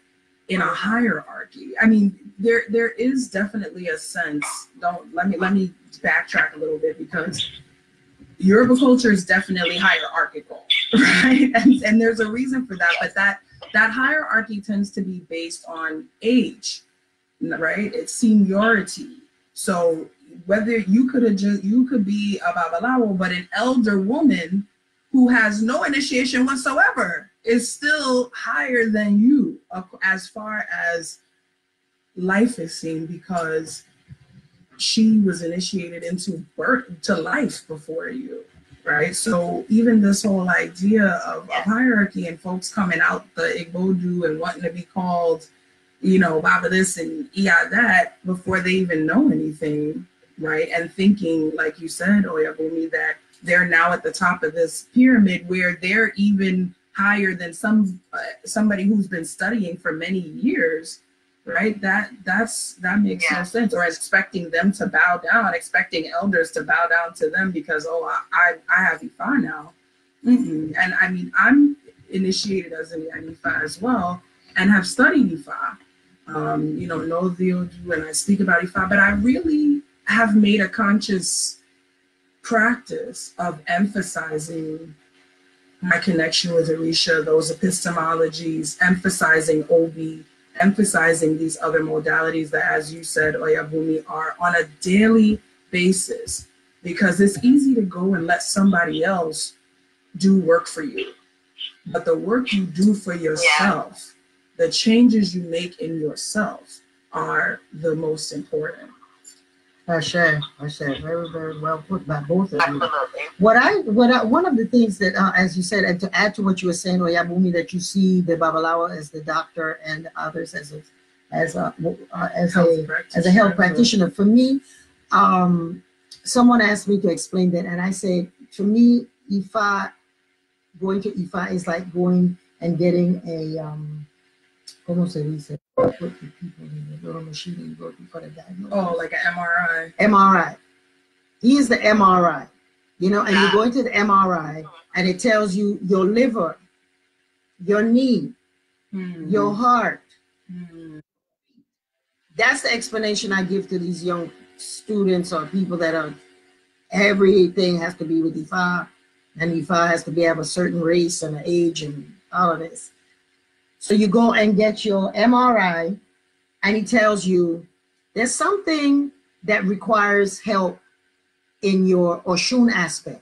in a hierarchy. I mean, there is definitely a sense. Let me backtrack a little bit, because Yoruba culture is definitely hierarchical, right? And there's a reason for that, but that hierarchy tends to be based on age, right? It's seniority. So whether you could be a Babalawo, but an elder woman who has no initiation whatsoever is still higher than you as far as life is seen, because she was initiated into birth to life before you, right? So even this whole idea of hierarchy and folks coming out the Igbodu and wanting to be called you know, Baba this and Iya that before they even know anything, right? And thinking, like you said, Oyabumi, that they're now at the top of this pyramid where they're even higher than somebody who's been studying for many years, right? That makes no sense. Or expecting them to bow down, expecting elders to bow down to them because I have Ifa now. And I mean, I'm initiated as an Ifa as well and have studied Ifa. You know the Odu, and I speak about Ifa, but I really have made a conscious practice of emphasizing my connection with Orisa, those epistemologies, emphasizing Obi, emphasizing these other modalities that, as you said, Oyabumi, are on a daily basis, because it's easy to go and let somebody else do work for you. But the work you do for yourself, the changes you make in yourself are the most important. I share. Very, very well put by both of you. One of the things that, as you said, and to add to what you were saying, Oyabumi, that you see the Babalawo as the doctor and the others as a health practitioner. For me, someone asked me to explain that, and I said, for me, going to Ifa is like going and getting a ¿cómo se dice? Put the people in the little machine and you go for the diagnosis. Oh, like an MRI. MRI. He is the MRI, you know, and you go into the MRI and it tells you your liver, your knee, your heart. That's the explanation I give to these young students or people that are, everything has to be with Ifa, and Ifa has to be of a certain race and an age and all of this. So you go and get your MRI and he tells you there's something that requires help in your Oshun aspect.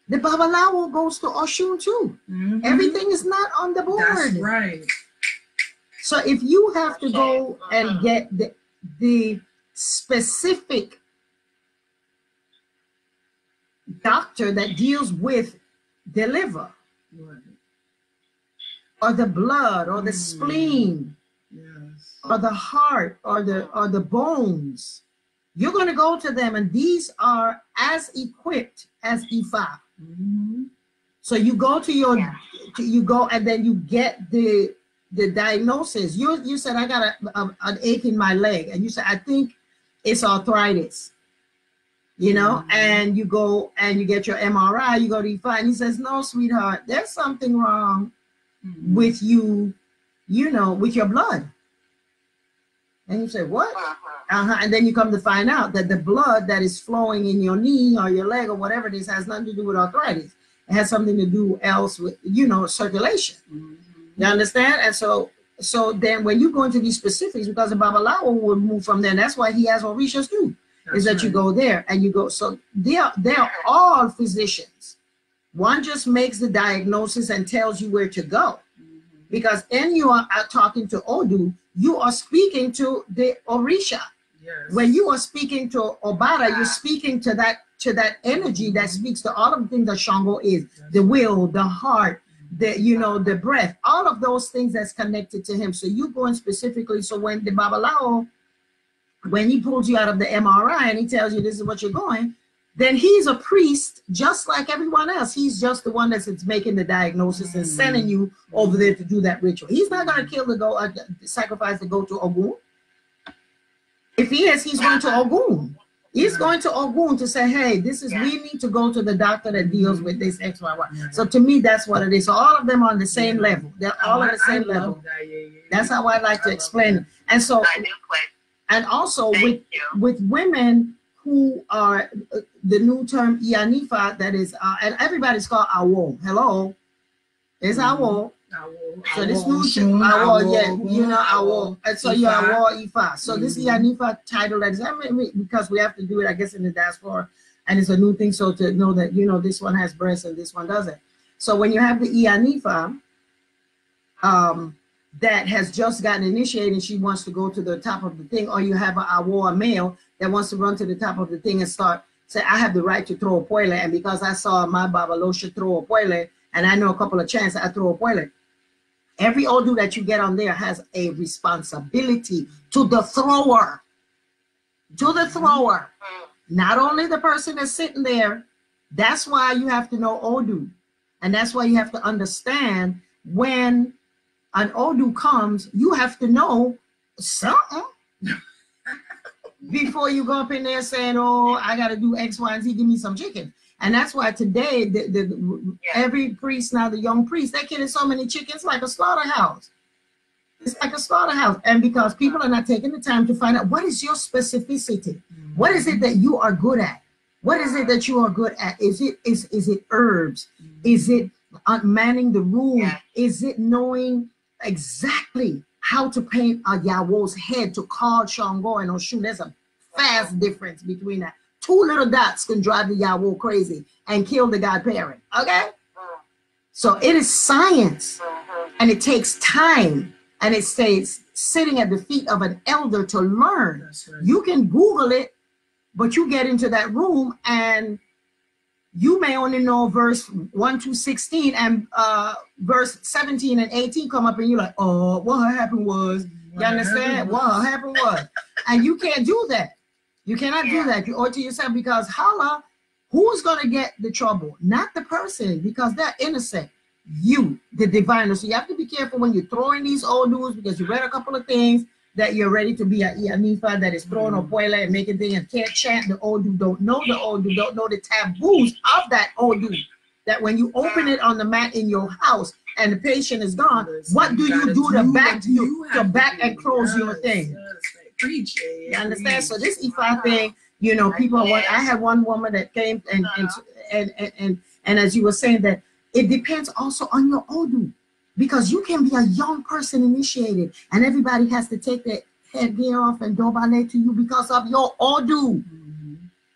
The Babalawo goes to Oshun too. Everything is not on the board. That's right. So if you have to go and get the specific doctor that deals with the liver, or the blood, or the spleen, or the heart, or the bones, you're going to go to them, and these are as equipped as Ifa. So you go to you go and then you get the diagnosis. You said, I got an ache in my leg, and you said, I think it's arthritis. You know, and you go and you get your MRI, you go to Ifa, and he says, no, sweetheart, there's something wrong with you, you know, with your blood. And you say, what? And then you come to find out that the blood that is flowing in your knee or your leg or whatever it is has nothing to do with arthritis. It has something to do else with, you know, circulation. You understand? And so then when you go into these specifics, because the Babalawo will move from there, and that's why he has Orishas too. Is that you go there and you go. So they're all physicians. One just makes the diagnosis and tells you where to go. Because when you are talking to Odu, you are speaking to the Orisha. When you are speaking to Obara, you're speaking to that energy that speaks to all of the things that Shango is, the will, the heart, the breath, all of those things that's connected to him. So you go in specifically. So when the Babalawo, when he pulls you out of the MRI and he tells you this is what you're going, then he's a priest just like everyone else. He's just the one that's making the diagnosis and sending you over there to do that ritual. He's not going to kill the goat, sacrifice the goat to Ogun. If he is, he's going to Ogun. He's going to Ogun to say, hey, we need to go to the doctor that deals with this X, Y, Y. So to me, that's what it is. So all of them are on the same level. They're all on the same level. That's how I like to explain it. And so, and also with women who are the new term Ianifa, that is, and everybody's called Awo. Hello, it's Awo. So this new term, Awo, you know, Awo. And so you're Awo Ifa. So this Ianifa title, that is, I mean, because we have to do it, I guess, in the diaspora, and it's a new thing. So to know that, you know, this one has breasts and this one doesn't. So when you have the Ianifa, that has just gotten initiated and she wants to go to the top of the thing, or you have a male that wants to run to the top of the thing and say, I have the right to throw a poile, and because I saw my Babalosha throw a poile, and I know a couple of chants, I throw a poile. Every Odu that you get on there has a responsibility to the thrower. To the thrower. Not only the person that's sitting there. That's why you have to know Odu. And that's why you have to understand when an Odu comes, you have to know something before you go up in there saying, oh, I got to do X, Y, and Z, give me some chicken. And that's why today, every priest now, the young priest, they're killing so many chickens like a slaughterhouse. It's like a slaughterhouse. And because people are not taking the time to find out what is your specificity? What is it that you are good at? What is it that you are good at? Is it herbs? Is it manning the room? Yeah. Is it knowing exactly how to paint a Yawo's head to call Shango and Oshun? There's a vast difference between that. 2 little dots can drive the Yawo crazy and kill the godparent. Okay? So it is science, and it takes time, and it stays sitting at the feet of an elder to learn. Right. You can Google it, but you get into that room and you may only know verse 1 to 16, and verse 17 and 18 come up and you're like, oh, what happened was, you understand? What happened was. And you can't do that. You cannot do that. You owe it to yourself, because holla, who's going to get the trouble? Not the person, because they're innocent. You, the diviner. So you have to be careful when you're throwing these old news, because you read a couple of things that you're ready to be a Ianifa that is throwing a boiler and making things and can't chant the Odu, don't know the Odu, don't know the taboos of that Odu. That when you open it on the mat in your house and the patient is gone, what do you do to back and close your thing? Preach it. You understand? So this Ifa thing, you know, people I had one woman that came and as you were saying, that it depends also on your Odu. Because you can be a young person initiated and everybody has to take their headgear off and dobale to you because of your Odu.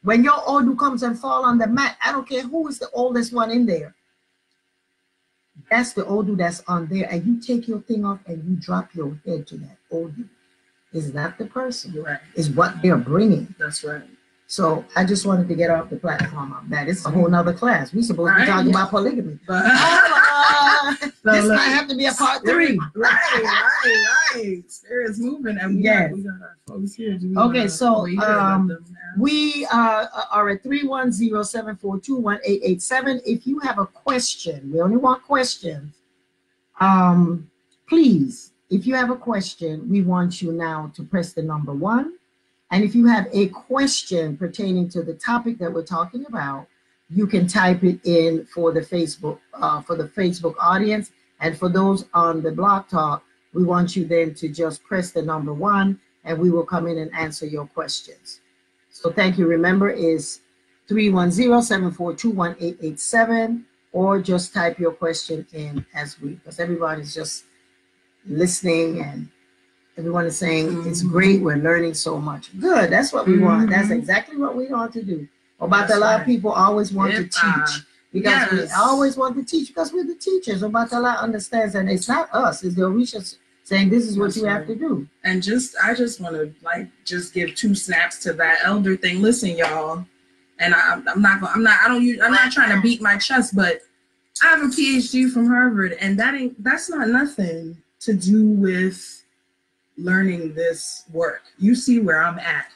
When your Odu comes and fall on the mat, I don't care who is the oldest one in there. That's the Odu that's on there. And you take your thing off and you drop your head to that Odu. It's not the person. Right. It's what they're bringing. That's right. So I just wanted to get off the platform of that. It's a whole nother class. We're supposed to be talking about polygamy. But this might have to be a part 3. Right. Spirit's moving, and we got our folks here. Okay, so we are at 310-742-1887. If you have a question, we only want questions. Please, if you have a question, we want you now to press the number 1. And if you have a question pertaining to the topic that we're talking about, you can type it in for the Facebook audience. And for those on the Blog Talk, we want you then to just press the number 1 and we will come in and answer your questions. So thank you. Remember, is 310-742-1887, or just type your question in because everybody's just listening and everyone is saying it's great. We're learning so much. Good. That's what we want. That's exactly what we want to do. About a lot of people always want to teach because we always want to teach because we're the teachers. About a lot understands, and it's not us. It's the Orisa saying this is what you have to do. And I just want to just give 2 snaps to that elder thing. Listen, y'all, and I'm not trying to beat my chest, but I have a PhD from Harvard, and that's not nothing to do with learning this work. You see where I'm at.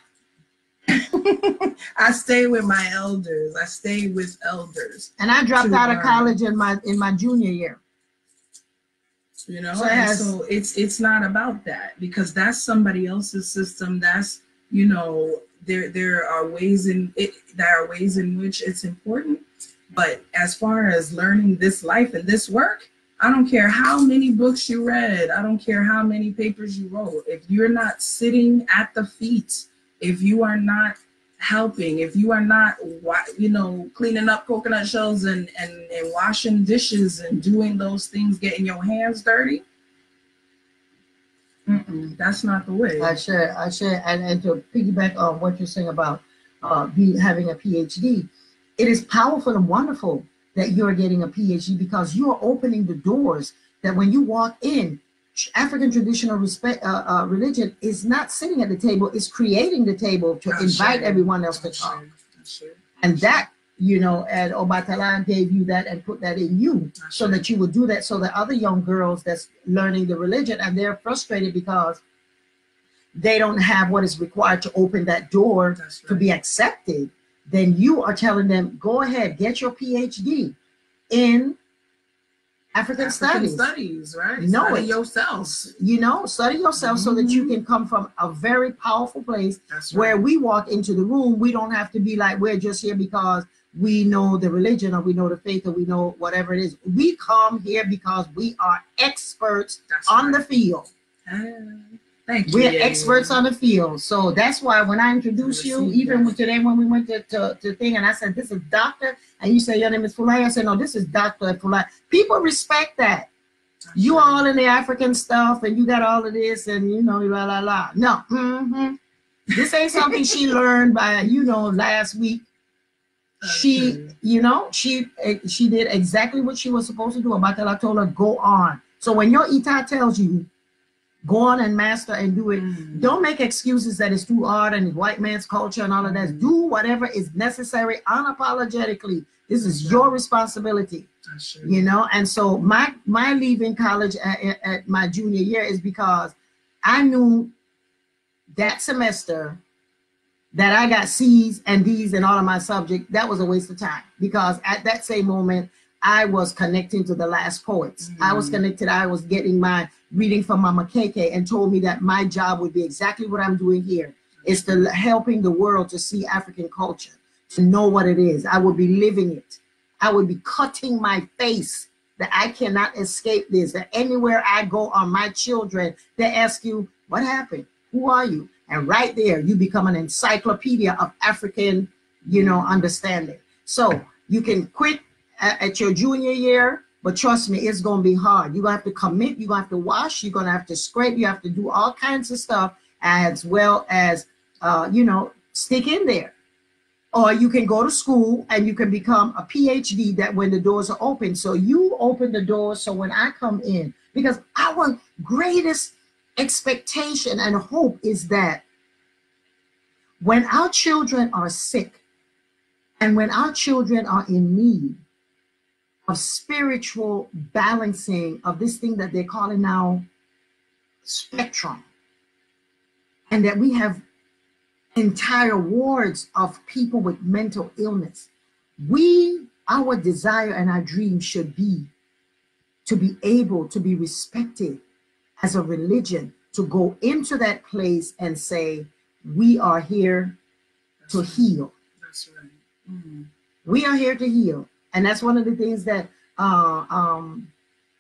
I stay with my elders. I stay with elders. And I dropped out of college in my junior year. You know, so it's not about that, because that's somebody else's system. That's, you know, there are ways in which it's important. But as far as learning this life and this work, I don't care how many books you read. I don't care how many papers you wrote. If you're not sitting at the feet, if you are not helping, if you are not, you know, cleaning up coconut shells and washing dishes and doing those things, getting your hands dirty, that's not the way. I share, and to piggyback on what you're saying about having a PhD, it is powerful and wonderful that you're getting a PhD, because you are opening the doors that when you walk in, African traditional religion is not sitting at the table, it's creating the table to invite everyone else to come. And that you know, and Obatala gave you that and put that in you so that you would do that, so that other young girls that's learning the religion and they're frustrated because they don't have what is required to open that door to be accepted, then you are telling them, go ahead, get your PhD in African studies, right? Know study it yourself. You know, study yourself so that you can come from a very powerful place where we walk into the room. We don't have to be like, we're just here because we know the religion or we know the faith or we know whatever it is. We come here because we are experts on the field. Thank you. We're experts on the field. So that's why when I introduce you, even today when we went to thing and I said, this is Dr. and you say, your name is Fulai. I said, no, this is Dr. Fulai. People respect that. You all in the African stuff and you got all of this and, you know, la, la, la. No. This ain't something she learned by, you know, last week. She, you know, she did exactly what she was supposed to do. Abatala told her, go on. So when your Ita tells you, go on and master and do it. Don't make excuses that it's too hard and white man's culture and all of that. Do whatever is necessary unapologetically. This is your responsibility. You know, and so my leaving college at my junior year is because I knew that semester that I got C's and D's in all of my subjects. That was a waste of time because at that same moment I was connecting to the last poets. I was connected. I was getting my reading from Mama Keke and told me that my job would be exactly what I'm doing here. It's to helping the world to see African culture, to know what it is. I would be living it. I would be cutting my face that I cannot escape this. That anywhere I go on my children, they ask you, what happened? Who are you? And right there, you become an encyclopedia of African, you know, understanding. So you can quit at your junior year, but trust me, it's going to be hard. You're going to have to commit. You're going to have to wash. You're going to have to scrape. You have to do all kinds of stuff as well as, you know, stick in there. Or you can go to school and you can become a PhD that when the doors are open. So you open the doors so when I come in, because our greatest expectation and hope is that when our children are sick and when our children are in need of spiritual balancing of this thing that they're calling now spectrum, and that we have entire wards of people with mental illness, our desire and our dream should be to be able to be respected as a religion, to go into that place and say, we are here to heal. That's right. We are here to heal. And that's one of the things that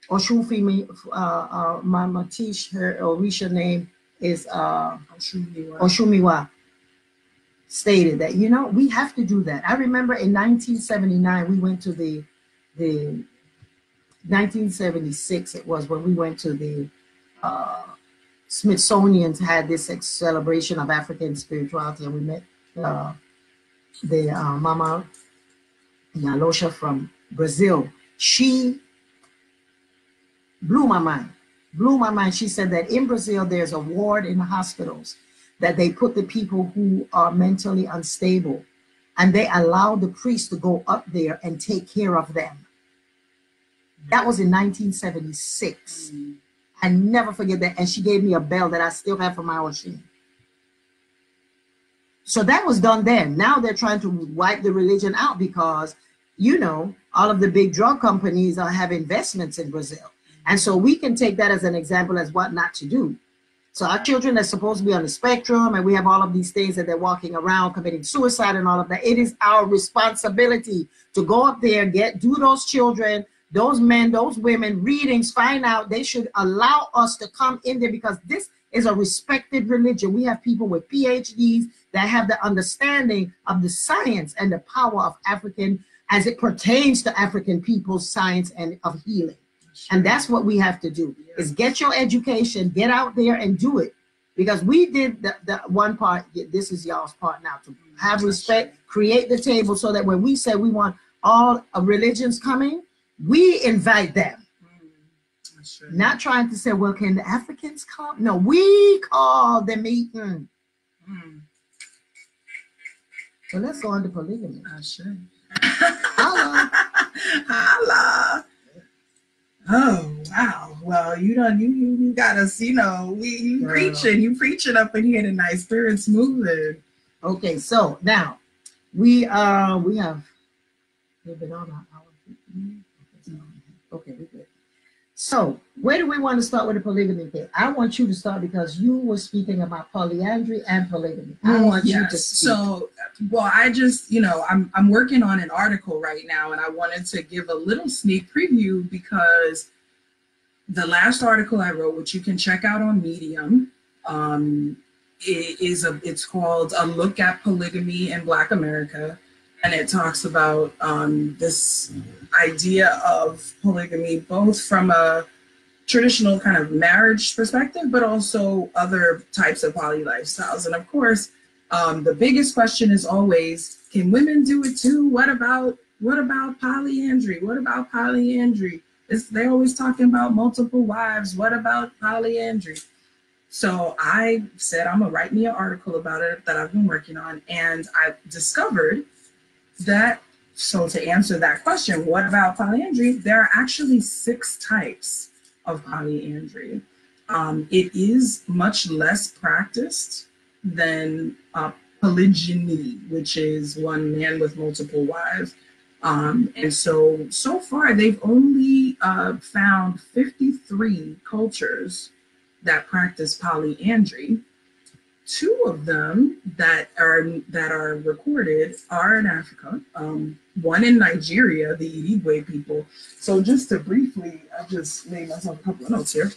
Oshunfimi, Mama Tish, her Orisa name is Oshumiwa, stated that, you know, we have to do that. I remember in 1979, we went to the 1976, it was when we went to the Smithsonian's had this celebration of African spirituality, and we met the Mama Yalosha from Brazil. She blew my mind. She said that in Brazil, there's a ward in the hospitals that they put the people who are mentally unstable, and they allow the priest to go up there and take care of them. That was in 1976. I never forget that. And she gave me a bell that I still have from my Oshin. So that was done then. Now they're trying to wipe the religion out because, you know, all of the big drug companies have investments in Brazil. And so we can take that as an example as what not to do. So our children are supposed to be on the spectrum, and we have all of these things that they're walking around committing suicide and all of that. It is our responsibility to go up there, do those children, those men, those women readings, find out. They should allow us to come in there because this is a respected religion. We have people with PhDs that have the understanding of the science and the power of African, as it pertains to African people's science and of healing. And that's what we have to do, is get your education, get out there and do it. Because we did the one part, this is y'all's part now, to have respect, create the table so that when we say we want all religions coming, we invite them. Not trying to say, well, can the Africans come? No, we call the meeting. So let's go on to polygamy. Oh wow! Well, you got us. You preaching up in here tonight. Spirits moving. Okay, so now we have we've been on our hour. Okay, we're good. So where do we want to start with the polygamy thing? I want you to start because you were speaking about polyandry and polygamy. I want you to speak. So, well, I just, I'm working on an article right now, and I wanted to give a little sneak preview because the last article I wrote, which you can check out on Medium, it's called "A Look at Polygamy in Black America," and it talks about this idea of polygamy, both from a traditional kind of marriage perspective, but also other types of poly lifestyles. And of course, the biggest question is always, can women do it too? What about polyandry? What about polyandry? They're always talking about multiple wives. What about polyandry? So I said, I'm gonna write me an article about it that I've been working on. And I discovered that, so to answer that question, what about polyandry? There are actually 6 types of polyandry. It is much less practiced than polygyny, which is one man with multiple wives. And so far, they've only found 53 cultures that practice polyandry. 2 of them that are recorded are in Africa. One in Nigeria, the Igbo people. So just to briefly, I just made myself a couple of notes here.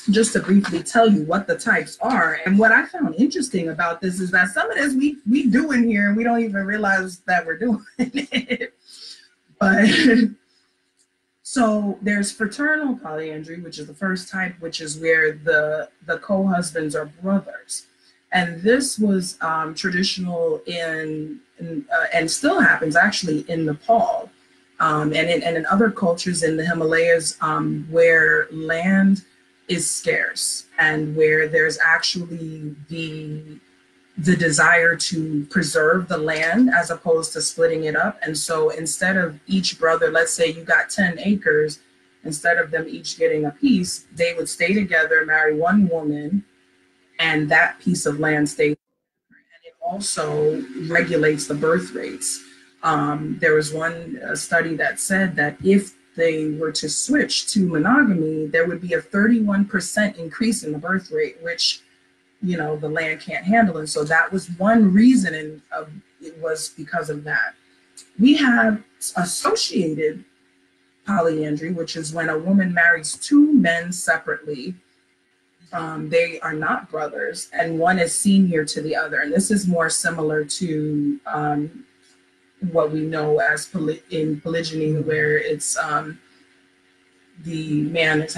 Just to briefly tell you what the types are. And what I found interesting about this is that some of this we do in here and we don't even realize that we're doing it. But so there's fraternal polyandry, which is the first type, which is where the co-husbands are brothers. And this was traditional and still happens actually in Nepal and in other cultures in the Himalayas where land is scarce and where there's actually the desire to preserve the land as opposed to splitting it up. And so instead of each brother, let's say you got 10 acres, instead of them each getting a piece, they would stay together, marry one woman, and that piece of land stays. And it also regulates the birth rates. There was one study that said that if they were to switch to monogamy, there would be a 31% increase in the birth rate, which the land can't handle. And so that was one reason, and it was because of that. We have associated polyandry, which is when a woman marries 2 men separately. They are not brothers, and one is senior to the other. And this is more similar to what we know as in polygyny, where it's the man is,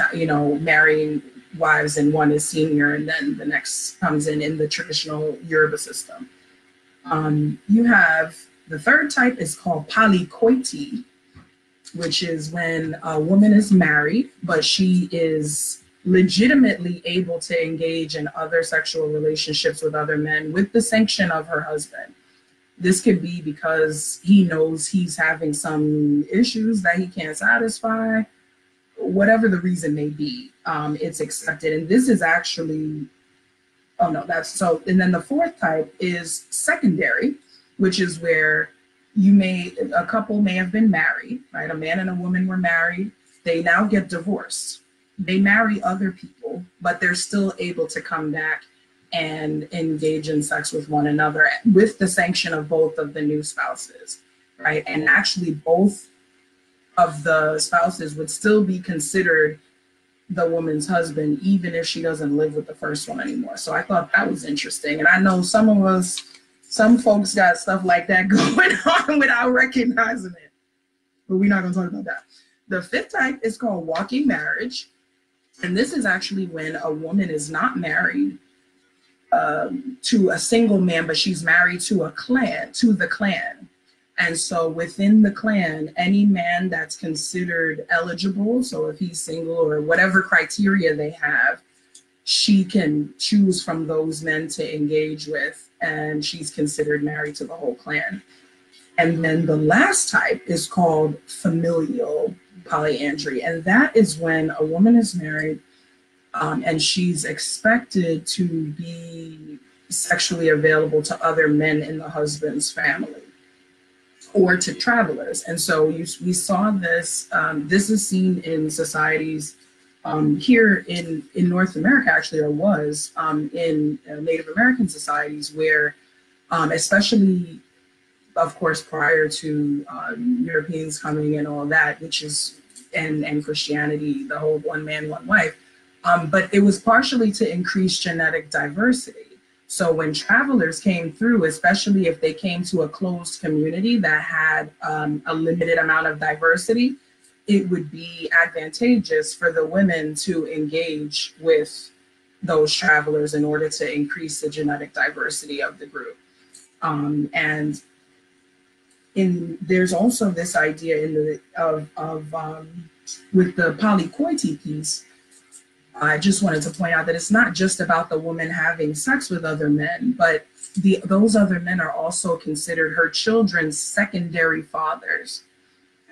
marrying wives and one is senior, and then the next comes in the traditional Yoruba system. You have the third type is called polycoity, which is when a woman is married, but she is legitimately able to engage in other sexual relationships with other men with the sanction of her husband. This could be because he knows he's having some issues that he can't satisfy, whatever the reason may be, it's accepted. And this is actually, and then the fourth type is secondary, which is where a couple may have been married, right? A man and a woman were married. They now get divorced. They marry other people, but they're still able to come back and engage in sex with one another with the sanction of both of the new spouses, right? And actually both of the spouses would still be considered the woman's husband, even if she doesn't live with the first one anymore. So I thought that was interesting. And I know some folks got stuff like that going on without recognizing it, but we're not gonna talk about that. The fifth type is called walking marriage. And this is actually when a woman is not married to a single man, but she's married to the clan. And so within the clan, any man that's considered eligible, so if he's single or whatever criteria they have, she can choose from those men to engage with, and she's considered married to the whole clan. And then the last type is called familial, polyandry. And that is when a woman is married and she's expected to be sexually available to other men in the husband's family or to travelers. And so we saw this, this is seen in societies here in North America, actually, or was in Native American societies where, especially, of course, prior to Europeans coming and all that, which is, and Christianity, the whole one man, one wife, but it was partially to increase genetic diversity. So when travelers came through, especially if they came to a closed community that had a limited amount of diversity, it would be advantageous for the women to engage with those travelers in order to increase the genetic diversity of the group. And there's also this idea with the polycoity piece. I just wanted to point out that it's not just about the woman having sex with other men, but those other men are also considered her children's secondary fathers.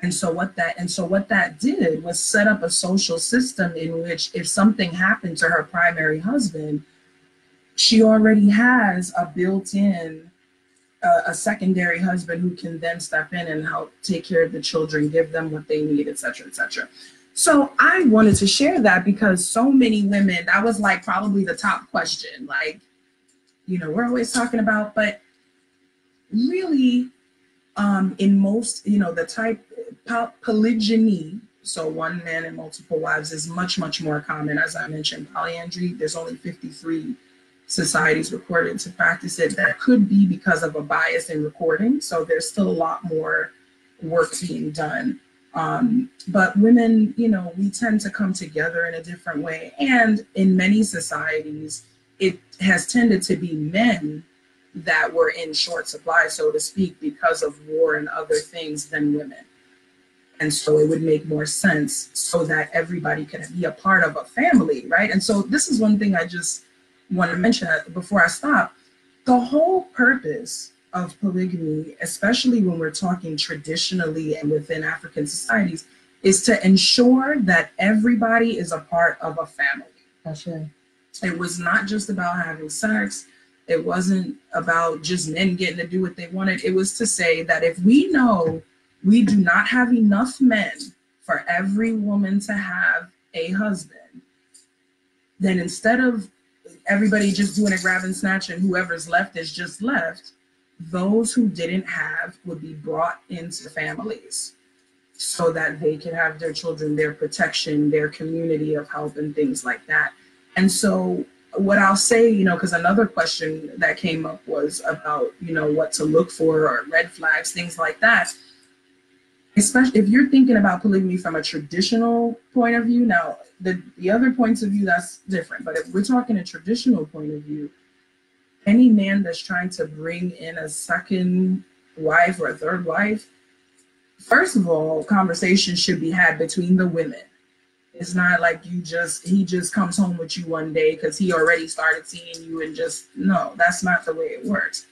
And so what that did was set up a social system in which if something happened to her primary husband, she already has a built-in a secondary husband who can then step in and help take care of the children, give them what they need, et cetera, et cetera. So I wanted to share that because so many women, that was like probably the top question, like, you know, we're always talking about, but really in most, you know, the type polygyny, so one man and multiple wives is much, much more common. As I mentioned, polyandry, there's only 53 societies recorded to practice it. That could be because of a bias in recording. So there's still a lot more work being done. But women, you know, we tend to come together in a different way. And in many societies, it has tended to be men that were in short supply, so to speak, because of war and other things than women. And so it would make more sense so that everybody could be a part of a family, right? And so this is one thing I just want to mention before I stop. The whole purpose of polygamy, especially when we're talking traditionally and within African societies, is to ensure that everybody is a part of a family. That's right. It was not just about having sex. It wasn't about just men getting to do what they wanted. It was to say that if we know we do not have enough men for every woman to have a husband, then instead of everybody just doing a grab and snatch and whoever's left is just left, those who didn't have would be brought into families so that they can have their children, their protection, their community of help and things like that. And so what I'll say, you know, because another question that came up was about, you know, what to look for or red flags, things like that. Especially if you're thinking about polygamy from a traditional point of view. Now, the other points of view, that's different. But if we're talking a traditional point of view, any man that's trying to bring in a second wife or a third wife, first of all, conversations should be had between the women. It's not like he just comes home with you one day because he already started seeing you and just, no, that's not the way it works.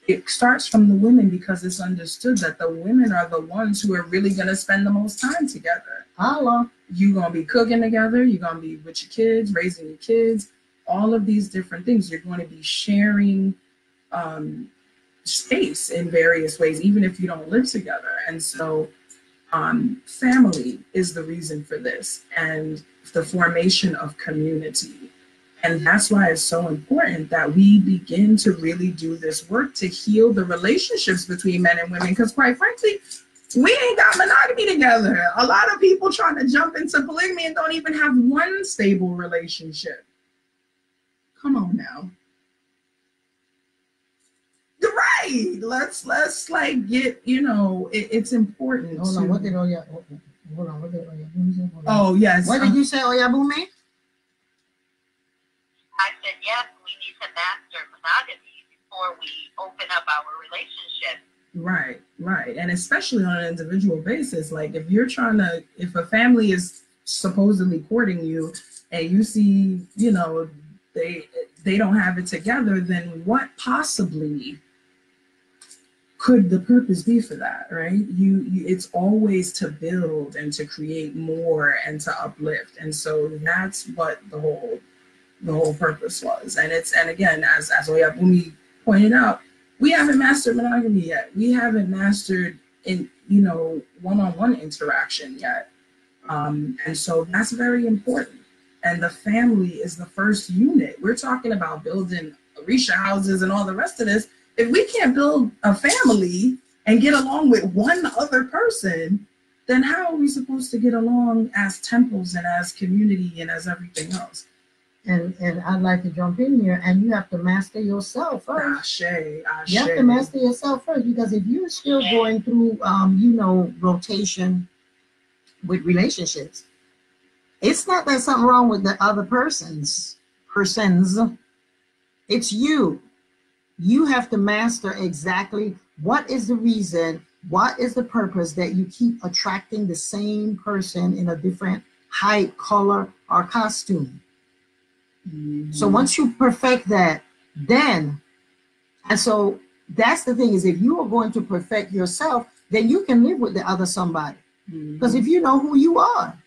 It starts from the women because it's understood that the women are the ones who are really going to spend the most time together. How long? You're going to be cooking together. You're going to be with your kids, raising your kids, all of these different things. You're going to be sharing space in various ways, even if you don't live together. And so family is the reason for this, and the formation of community. And that's why it's so important that we begin to really do this work to heal the relationships between men and women. Because quite frankly, we ain't got monogamy together. A lot of people trying to jump into polygamy and don't even have one stable relationship. Come on now. Right. Let's like get, you know, it's important. Hold on, what did Oyabume say? Oh, yes. What did you say, Oyabume? I said, yes, we need to master monogamy before we open up our relationship. Right, right. And especially on an individual basis, like if a family is supposedly courting you and you see, you know, they don't have it together, then what possibly could the purpose be for that, right? It's always to build and to create more and to uplift. And so that's what the whole purpose was. And again, as Oyabumi pointed out, we haven't mastered monogamy yet. We haven't mastered in one-on-one interaction yet. And so that's very important. And the family is the first unit. We're talking about building Orisa houses and all the rest of this. If we can't build a family and get along with one other person, then how are we supposed to get along as temples and as community and as everything else? And I'd like to jump in here, and you have to master yourself first. Ashe. You have to master yourself first, because if you're still going through, rotation with relationships, it's not that something wrong with the other persons. It's you. You have to master exactly what is the reason, what is the purpose that you keep attracting the same person in a different height, color, or costume. Mm-hmm. So once you perfect that, then, and so that's the thing, is if you are going to perfect yourself, then you can live with the other somebody. Because if you know who you are,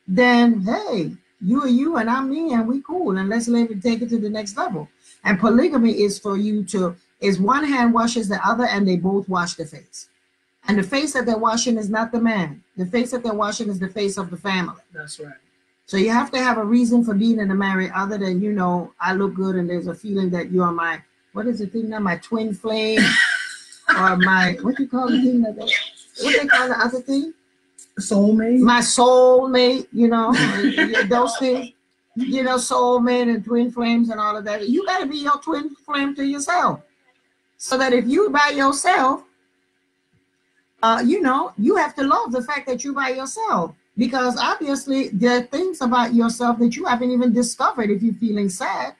then hey, you are you and I'm me, and we cool, and let's live and take it to the next level. And polygamy is for you to, is one hand washes the other, and they both wash the face. And the face that they're washing is not the man. The face that they're washing is the face of the family. That's right. So you have to have a reason for being in a marriage other than, I look good and there's a feeling that you are my, what is the thing now? My twin flame or my, what do you call the thing? What they call the other thing? Soulmate. My soulmate, those things, soulmate and twin flames and all of that. You got to be your twin flame to yourself. So that if you by yourself, you have to love the fact that you by yourself. Because obviously there are things about yourself that you haven't even discovered if you're feeling sad.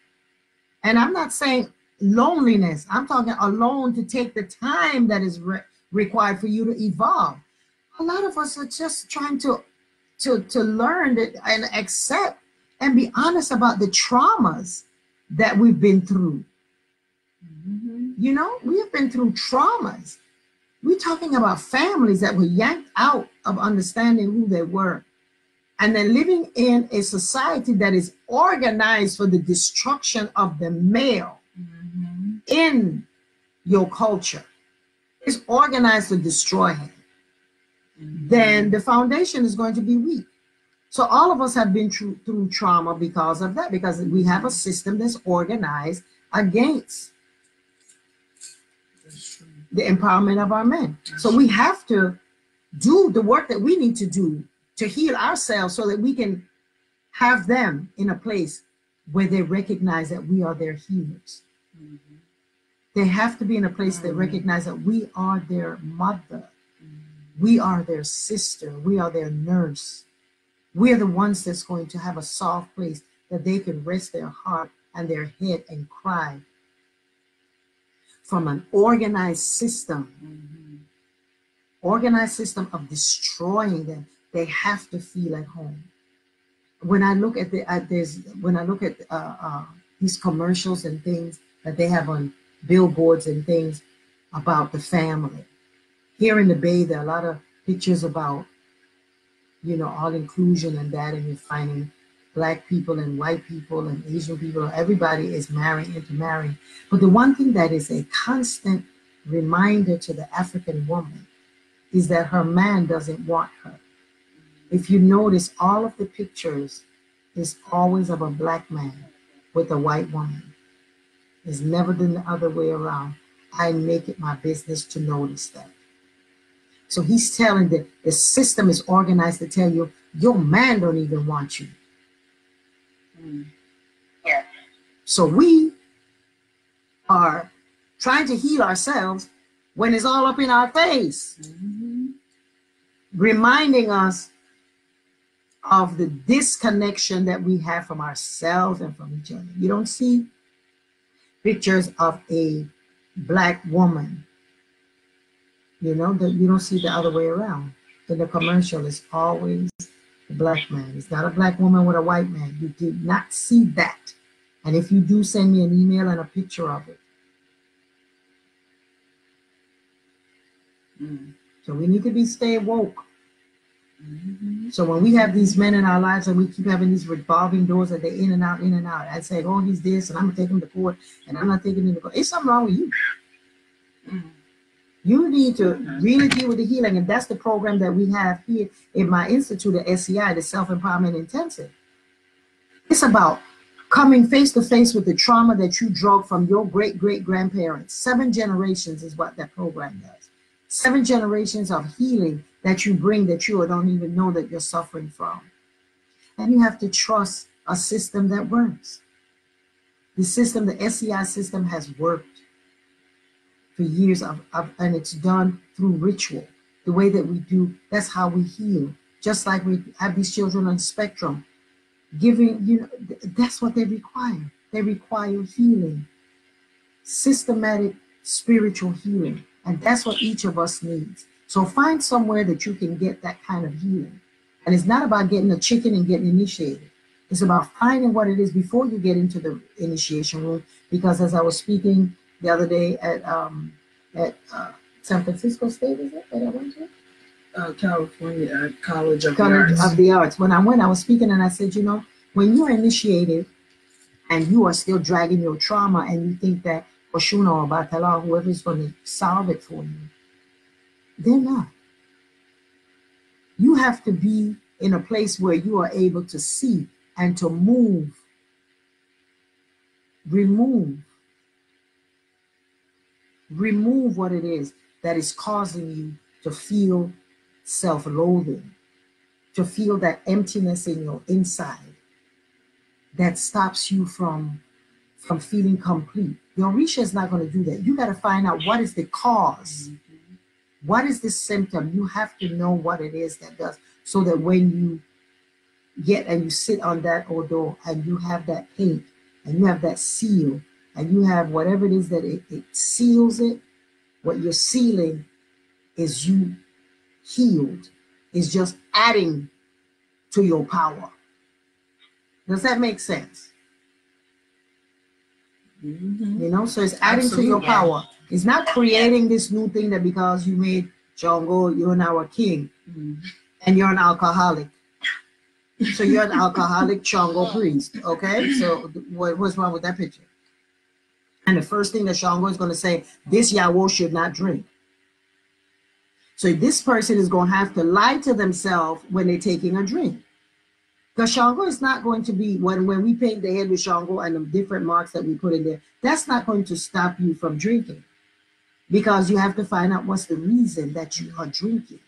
And I'm not saying loneliness. I'm talking alone, to take the time that is required for you to evolve. A lot of us are just trying to learn that and accept and be honest about the traumas that we've been through. Mm-hmm. We have been through traumas. We're talking about families that were yanked out of understanding who they were, and then living in a society that is organized for the destruction of the male in your culture. It's organized to destroy him. Then the foundation is going to be weak. So all of us have been through trauma because of that, because we have a system that's organized against the empowerment of our men. So we have to do the work that we need to do to heal ourselves so that we can have them in a place where they recognize that we are their healers. Mm-hmm. They have to be in a place that recognize that we are their mother. Mm-hmm. We are their sister. We are their nurse. We are the ones that's going to have a soft place that they can rest their heart and their head and cry. From an organized system, organized system of destroying them, they have to feel at home. When I look at these commercials and things that they have on billboards and things about the family, here in the Bay, there are a lot of pictures about, all inclusion and that, and you're finding Black people and white people and Asian people, everybody is marrying, intermarrying. But the one thing that is a constant reminder to the African woman is that her man doesn't want her. If you notice, all of the pictures is always of a Black man with a white woman. It's never been the other way around. I make it my business to notice that. So he's telling that the system is organized to tell you, your man don't even want you. Yeah. So we are trying to heal ourselves when it's all up in our face, reminding us of the disconnection that we have from ourselves and from each other. You don't see pictures of a Black woman, you don't see the other way around. In the commercial, it's always the Black man. It's not a Black woman with a white man. You did not see that. And if you do, send me an email and a picture of it. So we need to stay woke. So when we have these men in our lives and we keep having these revolving doors that they're in and out, I say, oh, he's this, and I'm gonna take him to court, and I'm not taking him to court. It's something wrong with you. You need to really deal with the healing, and that's the program that we have here in my institute at SEI, the Self-Empowerment Intensive. It's about coming face to face with the trauma that you drug from your great-great-grandparents. 7 generations is what that program does. 7 generations of healing that you bring that you don't even know that you're suffering from. And you have to trust a system that works. The system, the SEI system, has worked for years and it's done through ritual. The way that we do, that's how we heal. Just like we have these children on the spectrum, giving, that's what they require. They require healing, systematic spiritual healing. And that's what each of us needs. So find somewhere that you can get that kind of healing. And it's not about getting a chicken and getting initiated. It's about finding what it is before you get into the initiation room. Because as I was speaking the other day at San Francisco State, is it that I went to? California College of the Arts. When I went, I was speaking and I said, when you are initiated and you are still dragging your trauma and you think that Oshuna or Batala, whoever is going to solve it for you, they're not. You have to be in a place where you are able to see and to remove what it is that is causing you to feel self-loathing, to feel that emptiness in your inside that stops you from feeling complete. Your Orisha is not going to do that. You got to find out what is the cause. What is the symptom? You have to know what it is that does, so that when you get and you sit on that odor and you have that paint and you have that seal and you have whatever it is that it seals it, what you're sealing is you healed, is just adding to your power. Does that make sense? So it's adding to your power. It's not creating this new thing that because you made Jongo, you're now a king, and you're an alcoholic. So you're an alcoholic Chongo priest, okay? So what's wrong with that picture? And the first thing that Chongo is going to say, this Yawo should not drink. So this person is going to have to lie to themselves when they're taking a drink. Because Shango is not going to be, when we paint the head with Shango and the different marks that we put in there, that's not going to stop you from drinking. Because you have to find out what's the reason that you are drinking.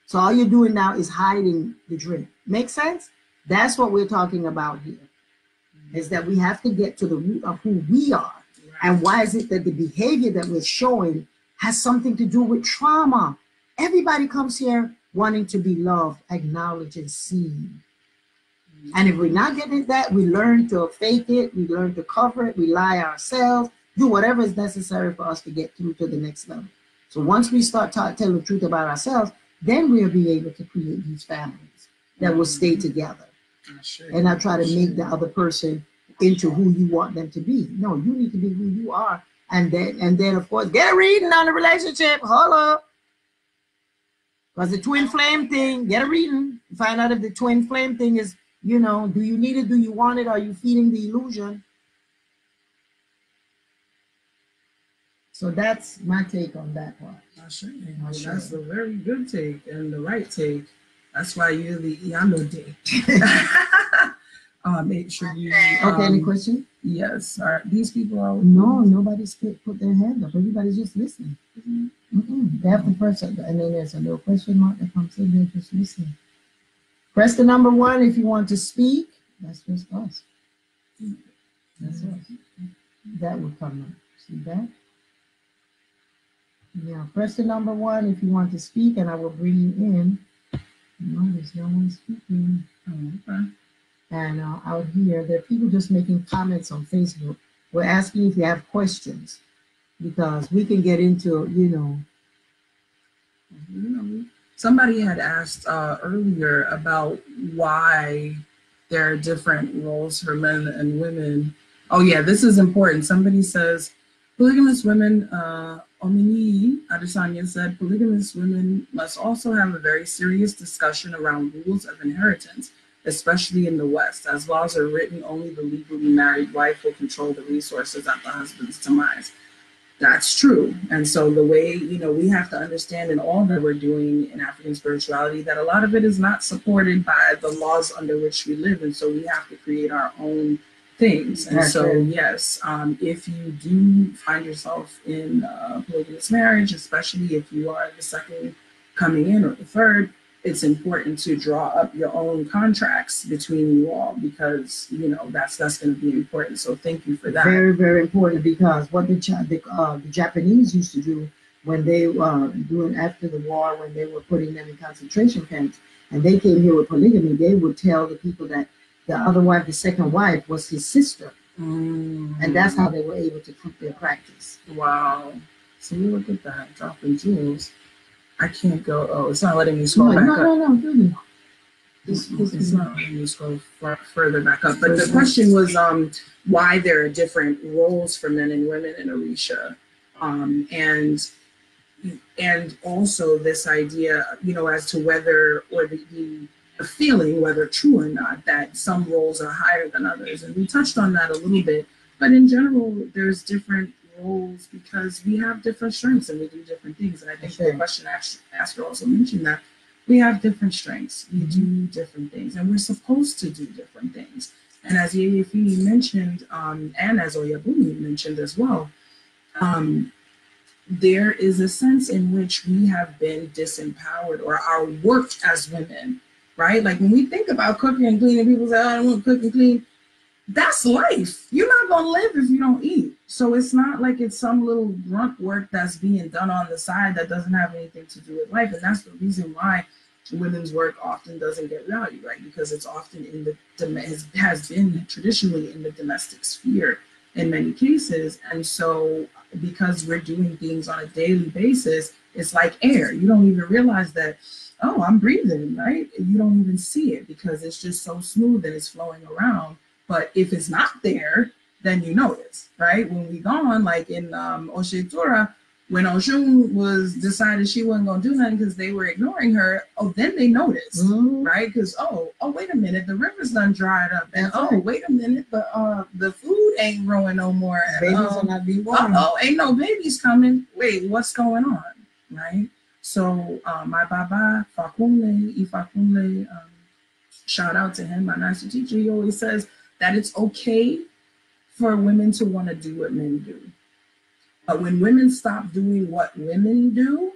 So all you're doing now is hiding the drink. Make sense? That's what we're talking about here. Is that we have to get to the root of who we are. And why is it that the behavior that we're showing has something to do with trauma? Everybody comes here wanting to be loved, acknowledged, and seen. And if we're not getting that, we learn to fake it, we learn to cover it, we lie ourselves, do whatever is necessary for us to get through to the next level. So once we start telling the truth about ourselves, then we'll be able to create these families that will stay together. And not try to make the other person into who you want them to be. No, you need to be who you are. And then of course, get a reading on the relationship. Hold up. Because the twin flame thing, get a reading. Find out if the twin flame thing is, do you need it? Do you want it? Are you feeding the illusion? So that's my take on that part. That's a very good take and the right take. That's why you're the Iano day. Make sure you. Okay, any question? Yes. Are these people all? No, nobody's put their hand up. Everybody's just listening. They have to press it, and then there's a little question mark that comes in. They're just listening. Press the number 1 if you want to speak. That's just us. That's us. That would come up. See that? Yeah. Press the number 1 if you want to speak, and I will bring you in. No, there's no one speaking. Okay. And out here, there are people just making comments on Facebook. We're asking if you have questions, because we can get into, Somebody had asked earlier about why there are different roles for men and women. Oh yeah, this is important. Somebody says, Polygamous women, Omini Adesanya said, polygamous women must also have a very serious discussion around rules of inheritance, especially in the West. As laws are written, only the legally married wife will control the resources at the husband's demise. That's true. And so the way, we have to understand in all that we're doing in African spirituality that a lot of it is not supported by the laws under which we live. And so we have to create our own things. And so, yes, if you do find yourself in a polygamous marriage, especially if you are the second coming in or the third, it's important to draw up your own contracts between you all because that's going to be important. So thank you for that. Very, very important, because what the Japanese used to do when they doing after the war, when they were putting them in concentration camps, and they came here with polygamy, they would tell the people that the other wife, the second wife, was his sister, and that's how they were able to keep their practice. Wow! So you look at that, dropping jewels. I can't go. Oh, it's not letting me scroll back up. No, really. It's not letting me scroll further back up. But the question was why there are different roles for men and women in Orisa, and also this idea, as to whether, or the feeling, whether true or not, that some roles are higher than others. And we touched on that a little bit. But in general, there's different roles because we have different strengths and we do different things. And I think the question asker also mentioned that we have different strengths. We do different things, and we're supposed to do different things. And as Yeyefini mentioned, and as Oyabumi mentioned as well, there is a sense in which we have been disempowered, or our work as women, right? Like when we think about cooking and cleaning, people say, oh, I don't want to cook and clean. That's life. You're not going to live if you don't eat. So it's not like it's some little grunt work that's being done on the side that doesn't have anything to do with life. And that's the reason why women's work often doesn't get value, right? Because it's often in the, has been traditionally in the domestic sphere in many cases. And so because we're doing things on a daily basis, it's like air. You don't even realize that, oh, I'm breathing, right? You don't even see it because it's just so smooth and it's flowing around. But if it's not there, then you notice, right? When we gone, like in Oshetura, when Oshun was decided she wasn't gonna do nothing because they were ignoring her, then they noticed, right? Because oh, wait a minute, the river's done dried up, and wait a minute, the food ain't growing no more. Babies are not being born. Ain't no babies coming. Wait, what's going on, right? So my baba Fakunle, Ifakunle, shout out to him, my nice teacher. He always says that it's okay for women to want to do what men do. But when women stop doing what women do,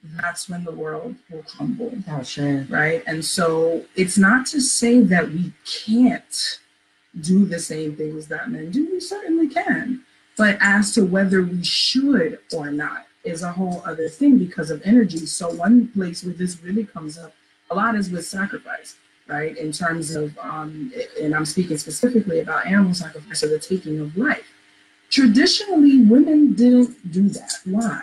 that's when the world will crumble. Oh, sure. Right? And so it's not to say that we can't do the same things that men do. We certainly can. But as to whether we should or not is a whole other thing because of energy. So one place where this really comes up a lot is with sacrifice. Right, in terms of, and I'm speaking specifically about animal sacrifice or the taking of life. Traditionally, women didn't do that. Why?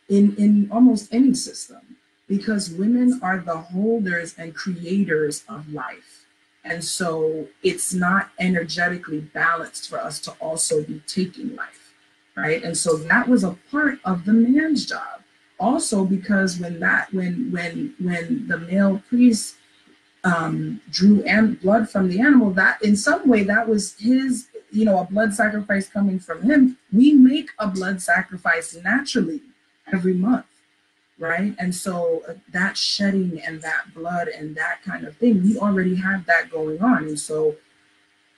In almost any system, because women are the holders and creators of life. And so it's not energetically balanced for us to also be taking life, right? And so that was a part of the man's job. Also, because when the male priest drew blood from the animal, that in some way that was his, a blood sacrifice coming from him. We make a blood sacrifice naturally every month, right? And so that shedding and that blood and that kind of thing, we already have that going on. And so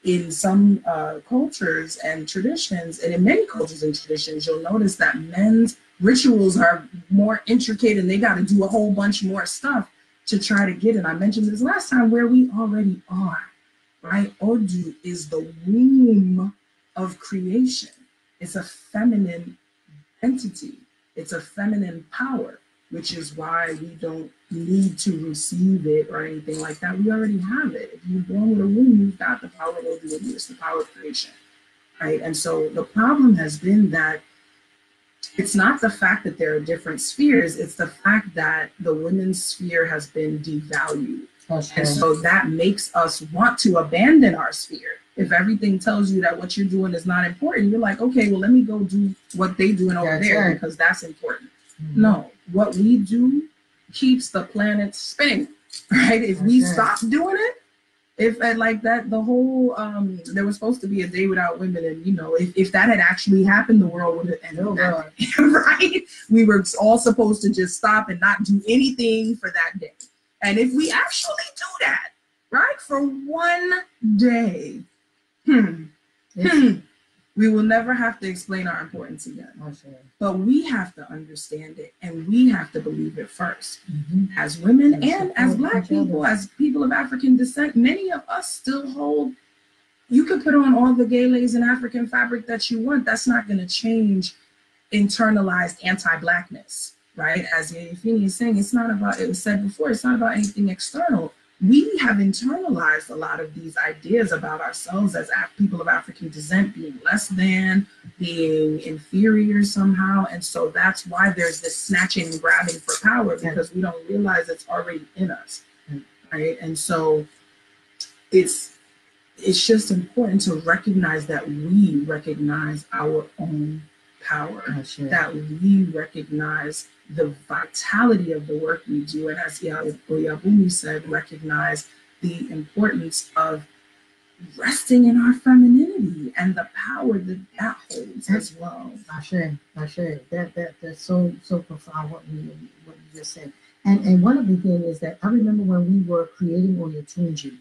in some cultures and traditions, and in many cultures and traditions, you'll notice that men's rituals are more intricate and they got to do a whole bunch more stuff to try to get it. I mentioned this last time where we already are, right? Odu is the womb of creation. It's a feminine entity. It's a feminine power, which is why we don't need to receive it or anything like that. We already have it. If you're born with a womb, you've got the power of Odu. It's the power of creation, right? And so the problem has been that it's not the fact that there are different spheres, it's the fact that the women's sphere has been devalued. Okay. And so that makes us want to abandon our sphere, If everything tells you that what you're doing is not important, you're like, okay, well, let me go do what they doing over there because that's important. No, what we do keeps the planet spinning, right? If we stop doing it, if like that, the whole there was supposed to be a day without women, and you know, if that had actually happened, the world would have ended. Right? We were all supposed to just stop and not do anything for that day. And if we actually do that, right, for one day, we will never have to explain our importance again. But we have to understand it, and we have to believe it first. As women and as Black people, as people of African descent, many of us still hold, you could put on all the galas and African fabric that you want. That's not going to change internalized anti-Blackness, right? As Yefini is saying, it's not about, it was said before, it's not about anything external. We have internalized a lot of these ideas about ourselves as people of African descent, being less than, being inferior somehow. And so that's why there's this snatching and grabbing for power, because we don't realize it's already in us, right? And so it's just important to recognize that we recognize our own power, that we recognize the vitality of the work we do, and as Oyabumi said, recognize the importance of resting in our femininity and the power that holds as well. Ashe. That's so profound what you just said. And one of the things is that I remember when we were creating Oyatunji,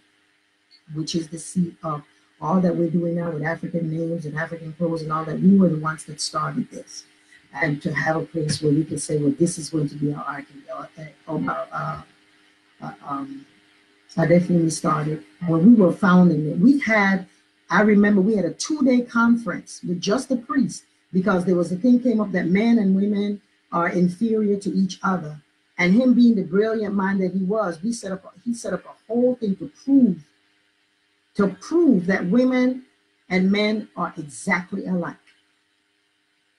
which is the seat of all that we're doing now with African names and African clothes and all that, we were the ones that started this. And to have a place where we could say, well, this is going to be our archive. I definitely started. When we were founding it, I remember we had a 2-day conference with just the priests, because there was a thing came up that men and women are inferior to each other. And him being the brilliant mind that he was, he set up a whole thing to prove that women and men are exactly alike.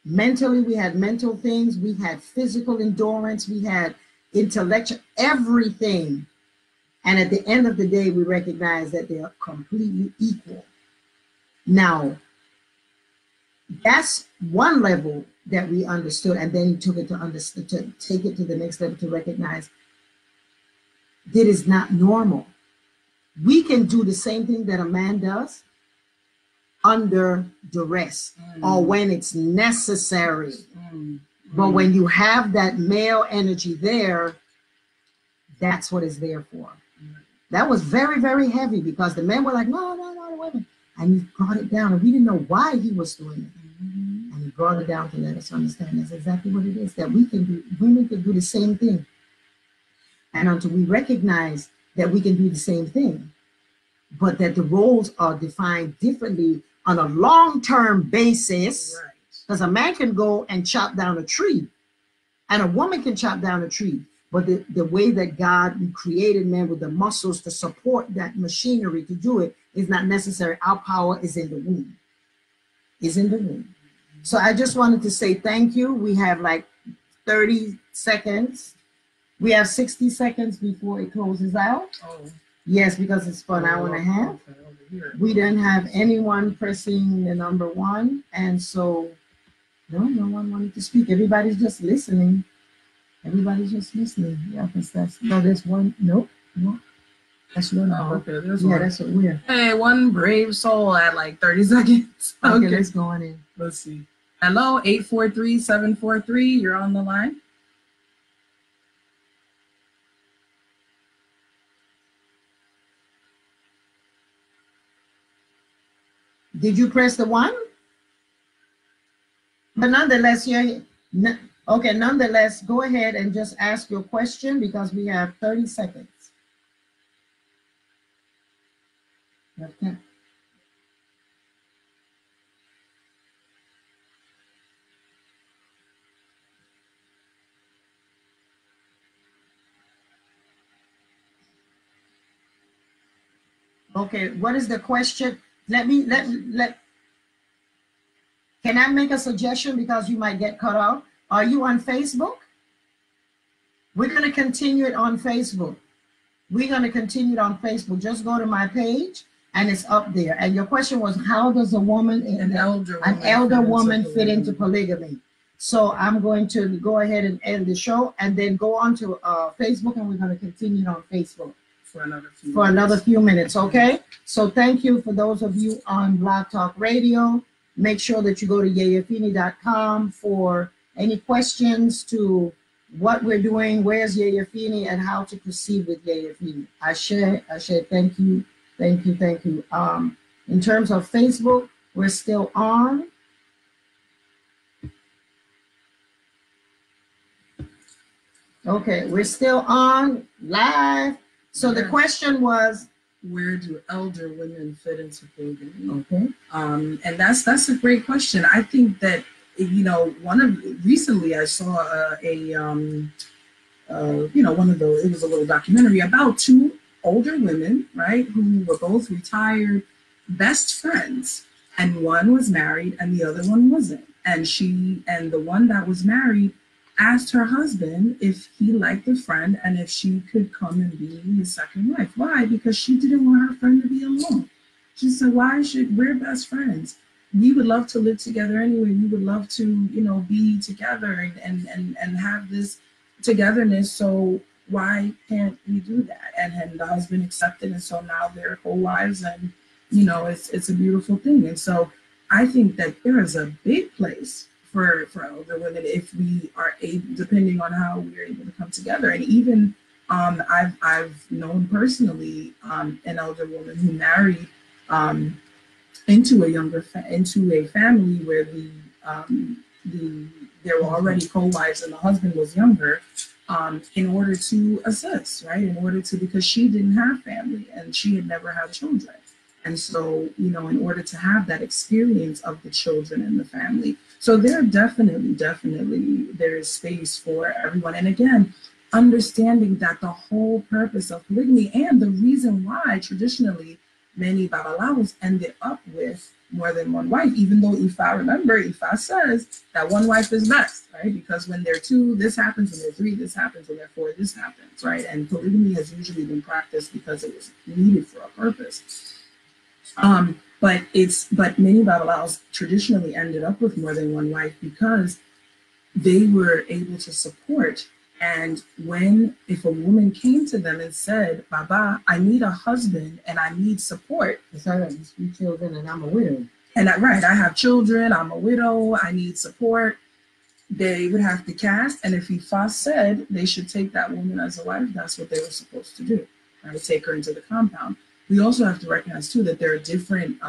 Mentally, we had mental things, we had physical endurance, we had intellectual, everything. And at the end of the day, we recognize that they are completely equal. Now, that's one level that we understood, and then he took it to take it to the next level, to recognize that is not normal. We can do the same thing that a man does under duress or when it's necessary. But when you have that male energy there, that's what it's there for. That was very, very heavy, because the men were like, no, women. And he brought it down, and we didn't know why he was doing it. And he brought it down to let us understand that's exactly what it is, that women can do the same thing. And until we recognize that we can do the same thing, but that the roles are defined differently on a long-term basis, because a man can go and chop down a tree, and a woman can chop down a tree, but the way that God created man with the muscles to support that machinery to do it is not necessary. Our power is in the womb. So I just wanted to say thank you. We have like 30 seconds. We have 60 seconds before it closes out. Yes, because it's for an hour and a half. We didn't have anyone pressing the number 1. And so, no one wanted to speak. Everybody's just listening. Yeah, because there's one. Nope. That's one. Okay, there's one. Yeah, that's what we're. Hey, one brave soul at like 30 seconds. Okay, let's go on in. Let's see. Hello, 843-743. You're on the line. Did you press the 1? But nonetheless, okay, nonetheless, go ahead and just ask your question, because we have 30 seconds. Okay. Okay, what is the question? Can I make a suggestion, because you might get cut off? Are you on Facebook? We're going to continue it on Facebook. Just go to my page and it's up there. And your question was, how does an elder woman fit into polygamy? So I'm going to go ahead and end the show and then go on to Facebook, and we're going to continue on Facebook for another few minutes. Okay. So thank you for those of you on Blog Talk Radio. Make sure that you go to yayafini.com for any questions to what we're doing, where's Yayafini, and how to proceed with Yayafini. Ashe, thank you. In terms of Facebook, we're still on. Okay, we're still on live. So the question was, where do elder women fit into polygamy? Okay. And that's a great question. I think that, recently I saw one of those, it was a little documentary about two older women, right, who were both retired best friends, and one was married and the other one wasn't. And the one that was married asked her husband if he liked the friend and if she could come and be his second wife. Why? Because she didn't want her friend to be alone. She said, we're best friends. We would love to live together anyway. We would love to, be together and have this togetherness. So why can't we do that? And the husband accepted, and so now they're co-wives, and it's a beautiful thing. And so I think that there is a big place for older women if we are able, depending on how we're able to come together. And even I've known personally an elder woman who married into a family where they were already co-wives and the husband was younger, in order to assist, right? Because she didn't have family and she had never had children. And so, in order to have that experience of the children and the family. So there definitely, there is space for everyone. And again, understanding that the whole purpose of polygamy and the reason why traditionally many Babalawos ended up with more than one wife, even though Ifa says that one wife is best, right? Because when they're two, this happens, when they're three, this happens, when they're four, this happens, right? And polygamy has usually been practiced because it was needed for a purpose. But many Babalawos traditionally ended up with more than one wife because they were able to support. And if a woman came to them and said, Baba, I need a husband and I need support. It's all right, 3 children and I'm a widow. And I have children, I'm a widow, I need support. They would have to cast. And if Ifa said they should take that woman as a wife, that's what they were supposed to do. Right? Take her into the compound. We also have to recognize too that there are different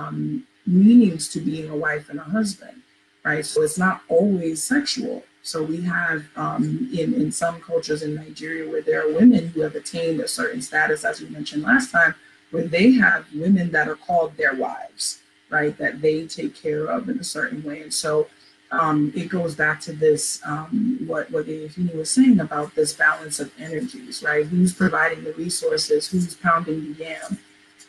meanings to being a wife and a husband, right? So it's not always sexual. So we have in some cultures in Nigeria where there are women who have attained a certain status, as we mentioned last time, where they have women that are called their wives, right? That they take care of in a certain way. And so it goes back to this, what Yayafini was saying about this balance of energies, right? Who's providing the resources, who's pounding the yam,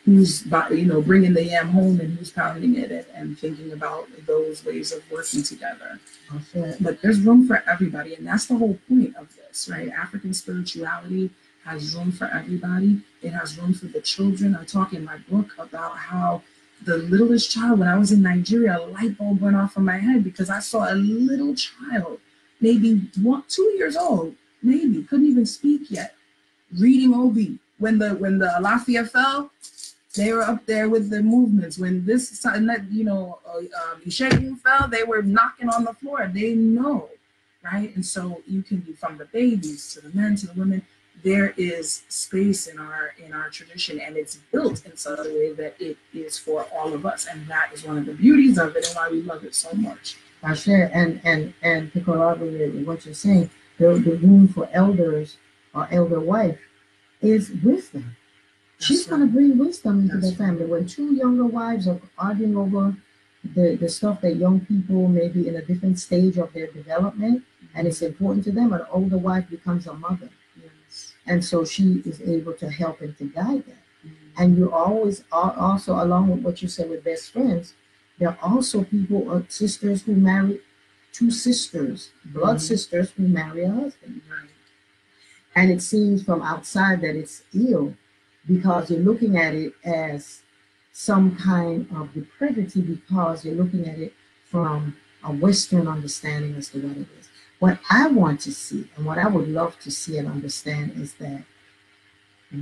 who's bringing the yam home, and who's pounding it, and thinking about those ways of working together. Okay. But there's room for everybody, and that's the whole point of this, right? African spirituality has room for everybody. It has room for the children. I talk in my book about how the littlest child, when I was in Nigeria, a light bulb went off in my head because I saw a little child, maybe 2 years old, maybe couldn't even speak yet, reading Obi. When the Alafia fell, they were up there with the movements. When Ishegun fell, they were knocking on the floor. They know, right? And so you can be from the babies to the men to the women. There is space in our tradition, and it's built in such a way that it is for all of us, and that is one of the beauties of it and why we love it so much. I share, and to corroborate what you're saying, the room for elders or elder wife is wisdom. She's going to bring wisdom into the family. When two younger wives are arguing over the stuff that young people may be in a different stage of their development, and it's important to them, an older wife becomes a mother. Yes. And so she is able to help and to guide them. Mm-hmm. And you always also, along with what you said with best friends, there are also people or sisters who marry two sisters, blood sisters who marry a husband. Right. And it seems from outside that it's ill, because you're looking at it as some kind of depravity because you're looking at it from a Western understanding as to what it is. What I want to see and what I would love to see and understand is that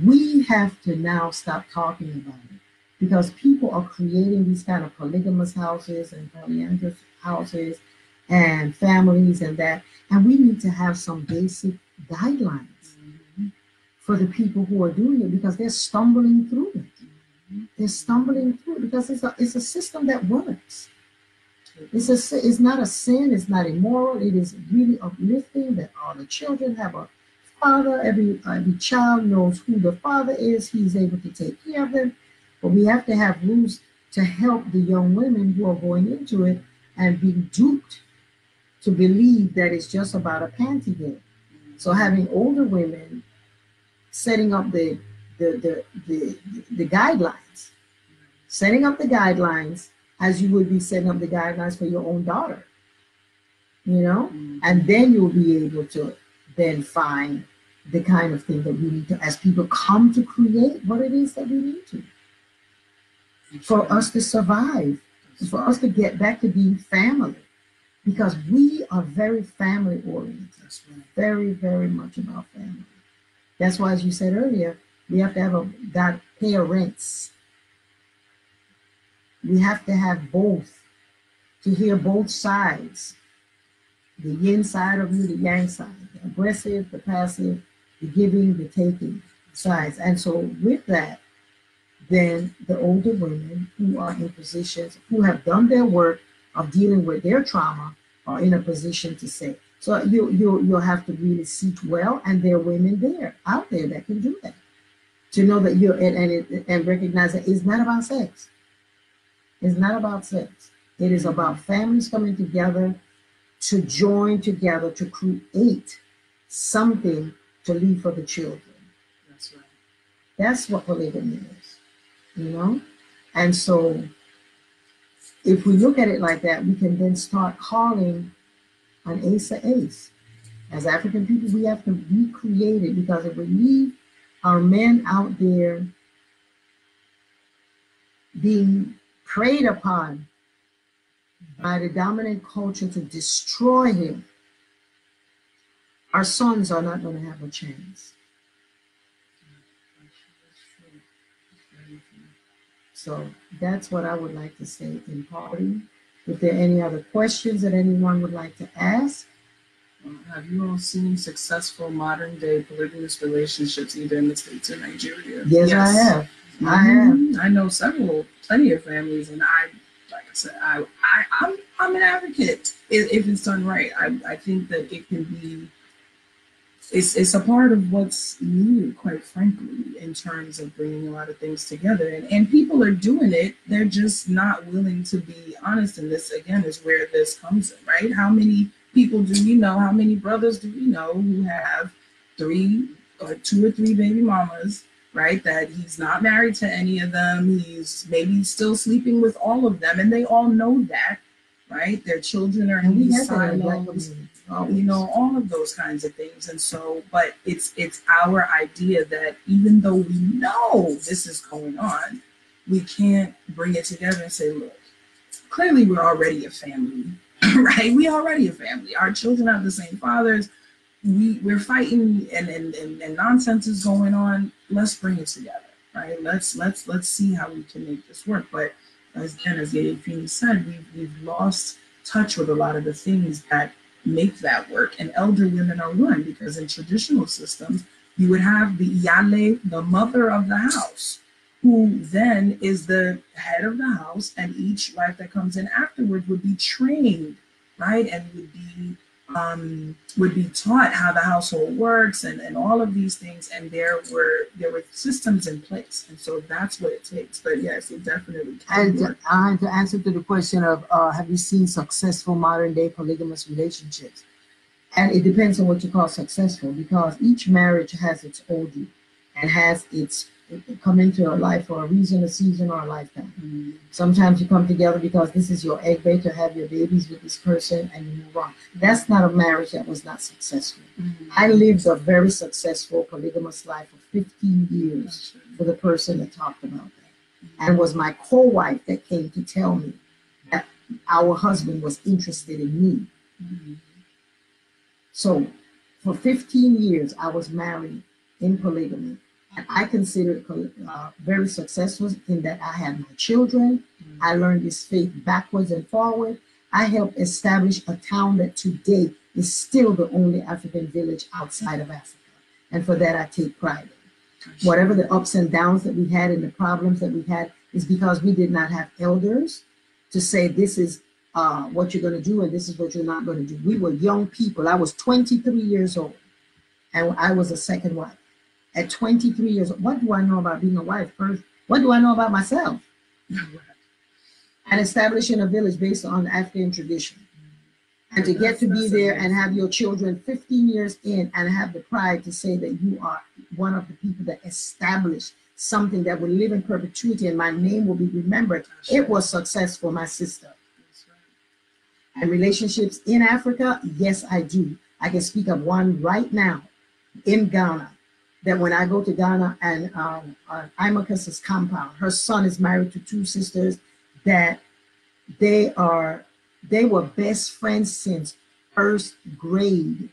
we have to now stop talking about it because people are creating these kind of polygamous houses and polyandrous houses and families and that. And we need to have some basic guidelines for the people who are doing it because they're stumbling through it. They're stumbling through it because it's a system that works. It's not a sin. It's not immoral. It is really uplifting that all the children have a father. Every child knows who the father is. He's able to take care of them. But we have to have rules to help the young women who are going into it and being duped to believe that it's just about a panty game. So having older women setting up the guidelines, setting up the guidelines as you would be setting up the guidelines for your own daughter, and then you'll be able to then find the kind of thing that we need to, as people come to create what it is that we need to, for us to survive, for us to get back to being family, because we are very family oriented, very, very much about family. That's why, as you said earlier, we have to have parents. We have to have both, to hear both sides, the yin side of you, the yang side, the aggressive, the passive, the giving, the taking sides. And so with that, then the older women who are in positions, who have done their work of dealing with their trauma, are in a position to say. So you'll have to really seek well, and there are women out there that can do that. To know that and recognize that it's not about sex. It's not about sex. It is about families coming together to join together to create something to leave for the children. That's right. That's what polygamy is, And so if we look at it like that, we can then start calling an ace an ace. As African people, we have to recreate it, because if we leave our men out there being preyed upon by the dominant culture to destroy him, our sons are not going to have a chance. So that's what I would like to say in parting. If there are any other questions that anyone would like to ask. Have you all seen successful modern day polygamous relationships either in the States or Nigeria? Yes. I have. I have. I know plenty of families, and like I said, I'm an advocate if it's done right. I think that it can be. It's a part of what's needed, quite frankly, in terms of bringing a lot of things together. And people are doing it. They're just not willing to be honest. And this, again, is where this comes in, right? How many people do you know? How many brothers do you know who have 2 or 3 baby mamas, right? That he's not married to any of them. He's maybe still sleeping with all of them. And they all know that, right? Their children are in these silos. All of those kinds of things. And so, but it's our idea that even though we know this is going on, we can't bring it together and say, look, clearly we're already a family, right? We already a family. Our children have the same fathers. We're fighting and nonsense is going on. Let's bring it together, right? Let's see how we can make this work. But as Yaya Fini said, we've lost touch with a lot of the things that make that work, and elder women are one, because in traditional systems you would have the Iyale, the mother of the house, who then is the head of the house, and each wife that comes in afterward would be trained, right, and would be taught how the household works and all of these things, and there were systems in place, and so that's what it takes. But yes, it definitely can work. And to answer to the question of have you seen successful modern day polygamous relationships? And it depends on what you call successful, because each marriage has its ordeal and has its come into your life for a reason, a season, or a lifetime. Mm-hmm. Sometimes you come together because this is your egg bait to have your babies with this person, and you move on. That's not a marriage that was not successful. Mm-hmm. I lived a very successful polygamous life for 15 years for the person that talked about that. Mm-hmm. And it was my co-wife that came to tell me that our husband was interested in me. Mm-hmm. So for 15 years, I was married in polygamy. And I consider it very successful in that I had my children. Mm-hmm. I learned this faith backwards and forward. I helped establish a town that today is still the only African village outside of Africa. And for that, I take pride in. Whatever the ups and downs that we had and the problems that we had is because we did not have elders to say this is what you're going to do and this is what you're not going to do. We were young people. I was 23 years old and I was a second wife. At 23 years old, what do I know about being a wife first? What do I know about myself? And establishing a village based on African tradition. And to get to be there and have your children 15 years in and have the pride to say that you are one of the people that established something that will live in perpetuity and my name will be remembered. It was successful, my sister. And relationships in Africa, yes, I do. I can speak of one right now in Ghana, that when I go to Ghana and Imacus's compound, her son is married to two sisters that they were best friends since first grade.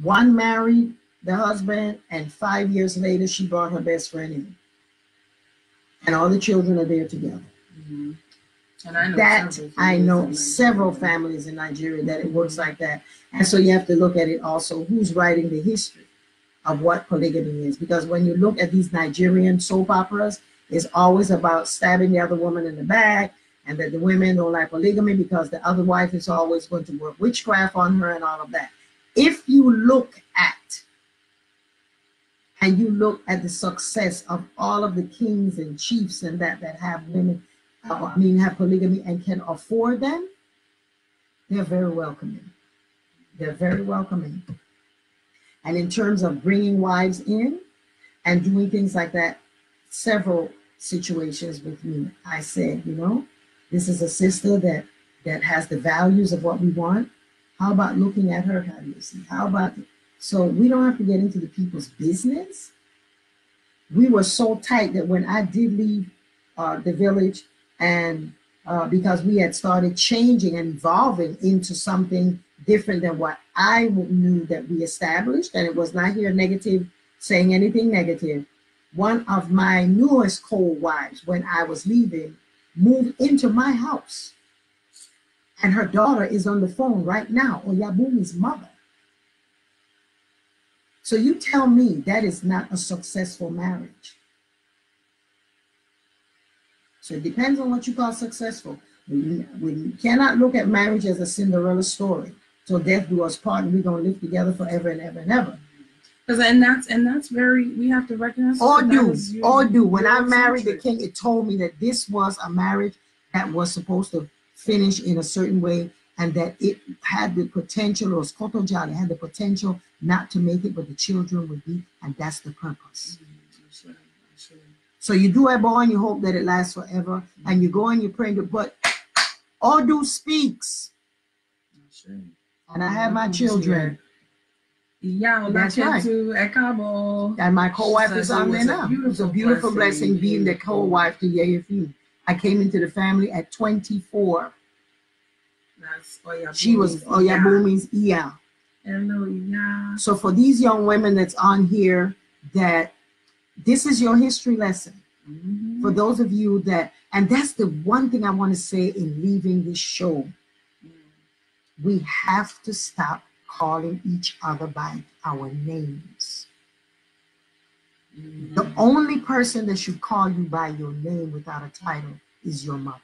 One married the husband, and 5 years later, she brought her best friend in. And all the children are there together. Mm-hmm. And I know several families in Nigeria that it works like that. And so you have to look at it also, who's writing the history of what polygamy is. Because when you look at these Nigerian soap operas, it's always about stabbing the other woman in the back, and that the women don't like polygamy because the other wife is always going to work witchcraft on her and all of that. If you look at the success of all of the kings and chiefs and that have women, have polygamy and can afford them, they're very welcoming. They're very welcoming. And in terms of bringing wives in and doing things like that, several situations with me, I said, this is a sister that has the values of what we want. How about looking at her? How do you see? How about so we don't have to get into the people's business. We were so tight that when I did leave the village, and because we had started changing and evolving into something different than what I knew that we established, and it was not here negative, saying anything negative. One of my newest co-wives, when I was leaving, moved into my house. And her daughter is on the phone right now, Oyabumi's mother. So you tell me that is not a successful marriage. So it depends on what you call successful. We cannot look at marriage as a Cinderella story. So death do us part, and we're going to live together forever and ever and ever. And that's very, we have to recognize. Or do. When I married the king, it told me that this was a marriage that was supposed to finish in a certain way, and that it had the potential, or Skotojali had the potential not to make it, but the children would be, and that's the purpose. So you do a boy and you hope that it lasts forever, and you go and you pray, but Odu speaks. And I have my children. Yeah, that's right. And my co-wife is on there now. It was a beautiful blessing being the co-wife to Yeyefini. I came into the family at 24. She was Oyabumi's Iya. Hello, Iya. So for these young women that's on here, that this is your history lesson. Mm-hmm. For those of you that, and that's the one thing I want to say in leaving this show. We have to stop calling each other by our names. Mm-hmm. The only person that should call you by your name without a title is your mother,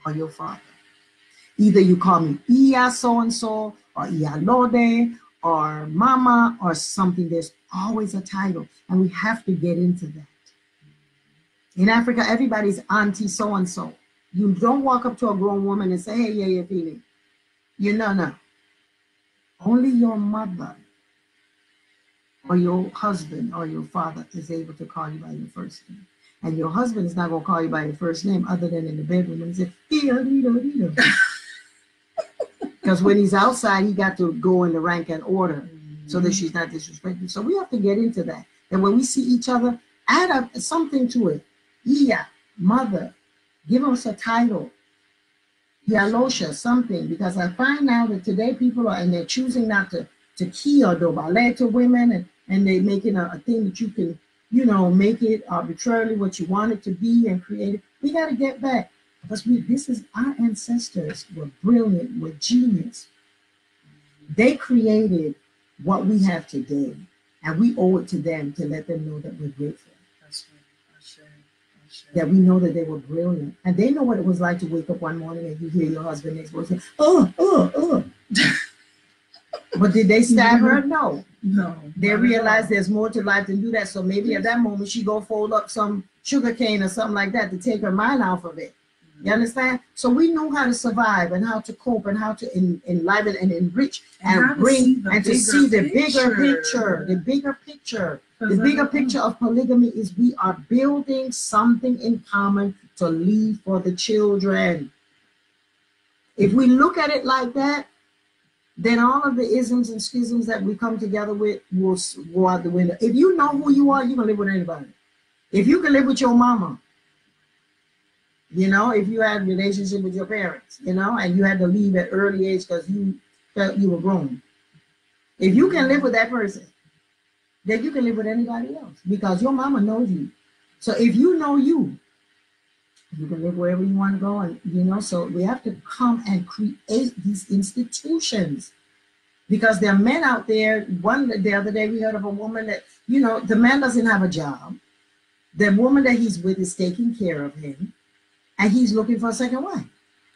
or your father. Either you call me Iya so-and-so, or Iya Lode, or Mama, or something. There's always a title, and we have to get into that. In Africa, everybody's auntie so-and-so. You don't walk up to a grown woman and say, hey, yeah, feeling. No. Only your mother or your husband or your father is able to call you by your first name. And your husband is not going to call you by your first name other than in the bedroom and say, Dito. Because when he's outside, he got to go in the rank and order so that she's not disrespected. So we have to get into that. And when we see each other, add up something to it. Yeah. mother, give us a title, Yalosha, something, because I find now that today people are, and they're choosing not to key or do ballet to women, and they making a thing that you can, make it arbitrarily what you want it to be and create it. We got to get back, because this is our ancestors were brilliant, were genius. They created what we have today, and we owe it to them to let them know that we're grateful. That's right. That we know that they were brilliant, and they know what it was like to wake up one morning and you hear your husband next morning say, "Oh." But did they stab her? No. They realized there's more to life than do that. So maybe at that moment she go fold up some sugar cane or something like that to take her mind off of it. You understand? So we know how to survive and how to cope and how to enliven and enrich and bring and to see the bigger picture. The bigger picture. The bigger picture of polygamy is we are building something in common to leave for the children. If we look at it like that, then all of the isms and schisms that we come together with will go out the window. If you know who you are, you can live with anybody. If you can live with your mama, if you had a relationship with your parents, and you had to leave at early age because you felt you were grown. If you can live with that person, then you can live with anybody else because your mama knows you. So if you know you can live wherever you want to go. And, so we have to come and create these institutions because there are men out there. The other day we heard of a woman that, the man doesn't have a job. The woman that he's with is taking care of him. And he's looking for a second wife.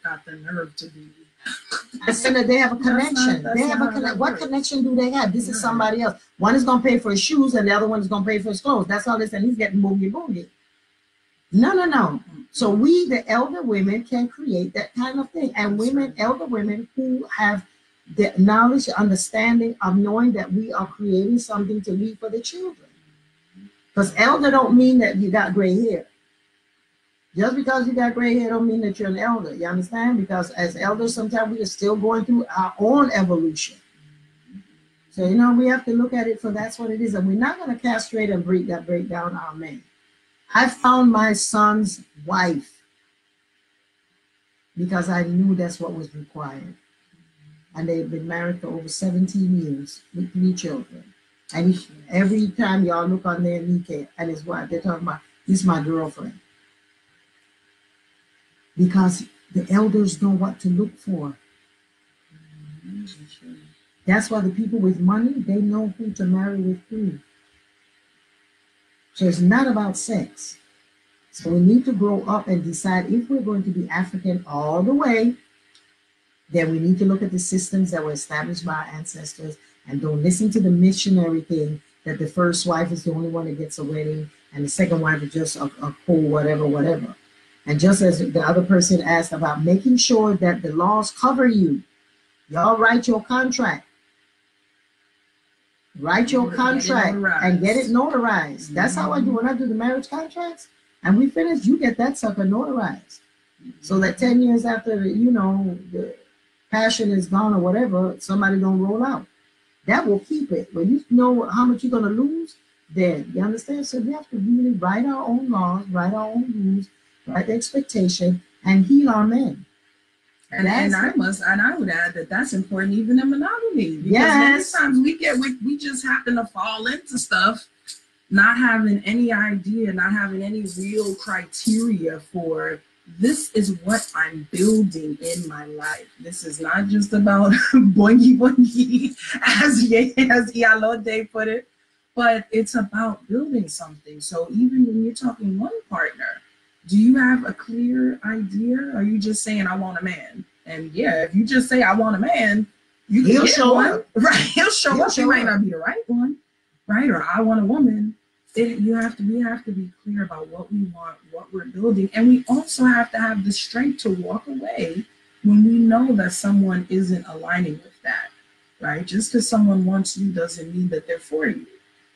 Got the nerve to be. I said that they have a connection. What connection do they have? This is somebody else. One is going to pay for his shoes and the other one is going to pay for his clothes. That's all this, and he's getting boogie. No. So we, the elder women, can create that kind of thing. And elder women who have the knowledge, understanding of knowing that we are creating something to leave for the children. Because elder don't mean that you got gray hair. Just because you got gray hair don't mean that you're an elder. You understand? Because as elders, sometimes we are still going through our own evolution. So, we have to look at it for that's what it is. And we're not going to castrate and break down our men. I found my son's wife because I knew that's what was required. And they've been married for over 17 years with 3 children. And every time y'all look on their Nike and his wife, they're talking about, this is my girlfriend. Because the elders know what to look for. That's why the people with money, they know who to marry with who. So it's not about sex. So we need to grow up and decide if we're going to be African all the way, then we need to look at the systems that were established by our ancestors and don't listen to the missionary thing that the first wife is the only one that gets a wedding and the second wife is just a cool whatever. And just as the other person asked about making sure that the laws cover you, y'all write your contract. Write your contract and get it notarized. That's how I do when I do the marriage contracts. And we finish, you get that sucker notarized. So that 10 years after, the passion is gone or whatever, somebody don't roll out. That will keep it. When you know how much you're going to lose, then you understand? So we have to really write our own laws, write our own rules, write the expectation, and heal our men. And I would add that that's important even in monogamy. Because many times we just happen to fall into stuff, not having any idea, not having any real criteria for this is what I'm building in my life. This is not just about boingy boingy, as Yalode put it, but it's about building something. So even when you're talking one partner, do you have a clear idea? Or are you just saying, I want a man? And if you just say, I want a man, he'll show up. Right, he'll show up. He might not be the right one, right? Or I want a woman. We have to be clear about what we want, what we're building. And we also have to have the strength to walk away when we know that someone isn't aligning with that, right? Just because someone wants you doesn't mean that they're for you.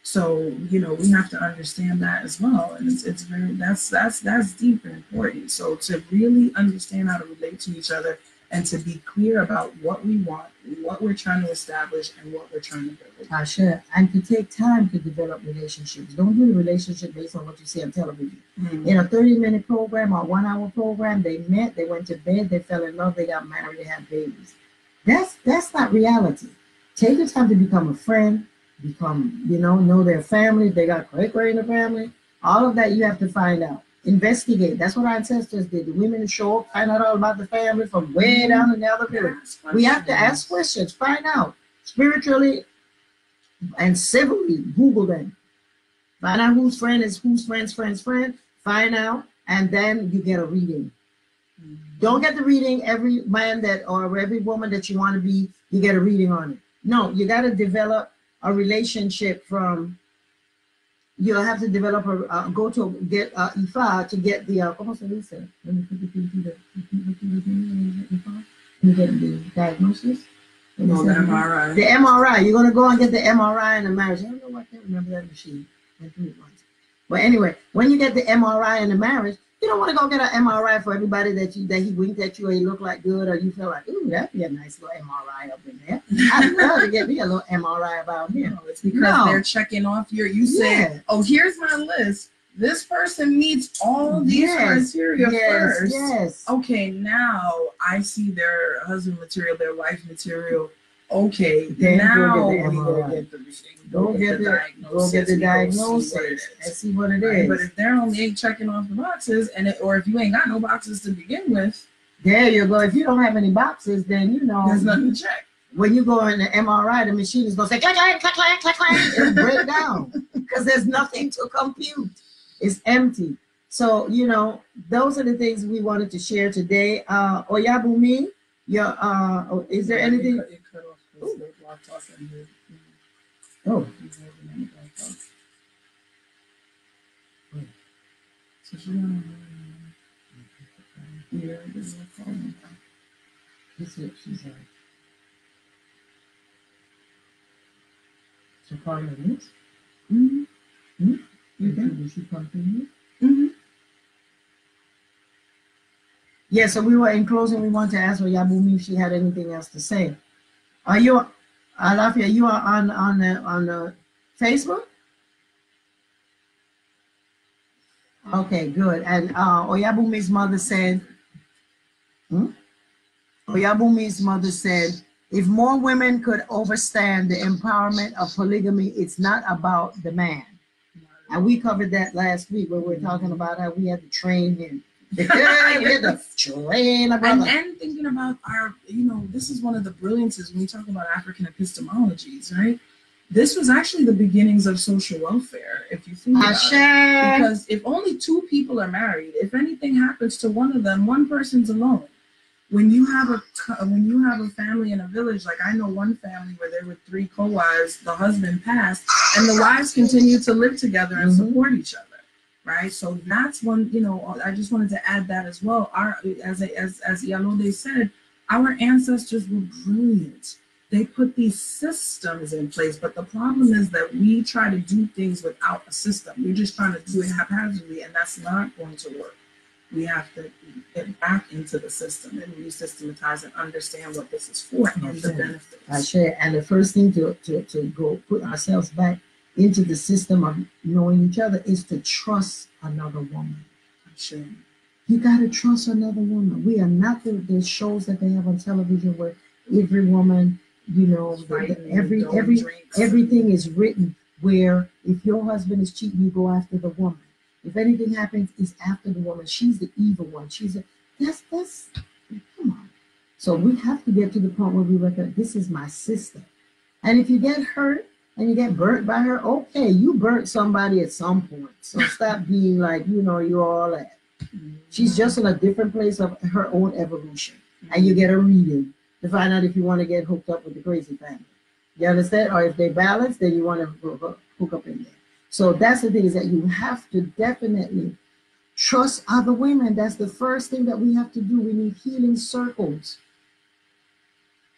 So, we have to understand that as well. And it's very, that's deep and important. So to really understand how to relate to each other and to be clear about what we want, what we're trying to establish, and what we're trying to build. Sure. And to take time to develop relationships. Don't do the relationship based on what you see on television. Mm-hmm. In a 30-minute program or 1-hour program, they met, they went to bed, they fell in love, they got married, they had babies. That's not reality. Take the time to become a friend, know their family, if they got great in the family. All of that you have to find out. Investigate. That's what our ancestors did. The women show up, find out all about the family from way down in the other village. We have to ask questions, find out. Spiritually and civilly, Google them. Find out whose friend is whose friend's friend. Find out, and then you get a reading. Don't get the reading every man or every woman that you want to be, you get a reading on it. No, you got to develop a relationship from. You'll have to develop go to get IFA to get the ¿cómo se dice? You get the diagnosis. No, the MRI. The MRI. You're gonna go and get the MRI in the marriage. I don't know why I can't remember that machine. I do it once. But anyway, when you get the MRI in the marriage, you don't want to go get an MRI for everybody that he winked at you or he looked like good or you feel like, ooh, that'd be a nice little MRI up in there. I'd love to get me a little MRI about him. No, it's because they're checking off you say, oh, here's my list. This person meets all these criteria first. Yes. Okay, now I see their husband material, their wife material. Okay, then now we go get the reading. Go get the diagnosis and see what it is. But if they're only checking off the boxes, or if you ain't got no boxes to begin with, there you go. If you don't have any boxes, then there's nothing to check. When you go in the MRI, the machine is gonna say clack clack clack clack clack clack. It'll break down because there's nothing to compute. It's empty. So those are the things we wanted to share today. Oyabumi, is there anything? It cut off because the block talk and the. Oh. So she wanna hear this phone. This is what she's like. So calling this? Mm-hmm. Mm-hmm. Did she continue? Mm-hmm. Yeah, so we were in closing, we want to ask Oyabumi if she had anything else to say. Are you Alafia, you are on the Facebook? Okay, good. And Oyabumi's mother said, Oyabumi's mother said, if more women could understand the empowerment of polygamy, it's not about the man. And we covered that last week when we were talking about how we had to train him. We had to train a brother. And thinking about our, this is one of the brilliances when we talk about African epistemologies, right? This was actually the beginnings of social welfare, if you think about it. Because if only two people are married, if anything happens to one of them, one person's alone. When you have a family in a village, like I know one family where there were 3 co-wives, the husband passed, and the wives continued to live together and support each other, right? So that's one, I just wanted to add that as well. As Yalode said, our ancestors were brilliant. They put these systems in place, but the problem is that we try to do things without a system. We're just trying to do it haphazardly, and that's not going to work. We have to get back into the system and re-systematize and understand what this is for and the benefits. I share. And the first thing to go put ourselves back into the system of knowing each other is to trust another woman. Sure. You got to trust another woman. We are not the shows that they have on television where every woman, everything is written where if your husband is cheating, you go after the woman. If anything happens, it's after the woman. She's the evil one. That's come on. So we have to get to the point where we recognize this is my sister. And if you get hurt and you get burnt by her, okay, you burnt somebody at some point. So stop being like, you're all that. She's just in a different place of her own evolution. And you get a reading to find out if you want to get hooked up with the crazy family. You understand? Or if they balance, then you want to hook up in there. So that's the thing, is that you have to definitely trust other women. That's the first thing that we have to do. We need healing circles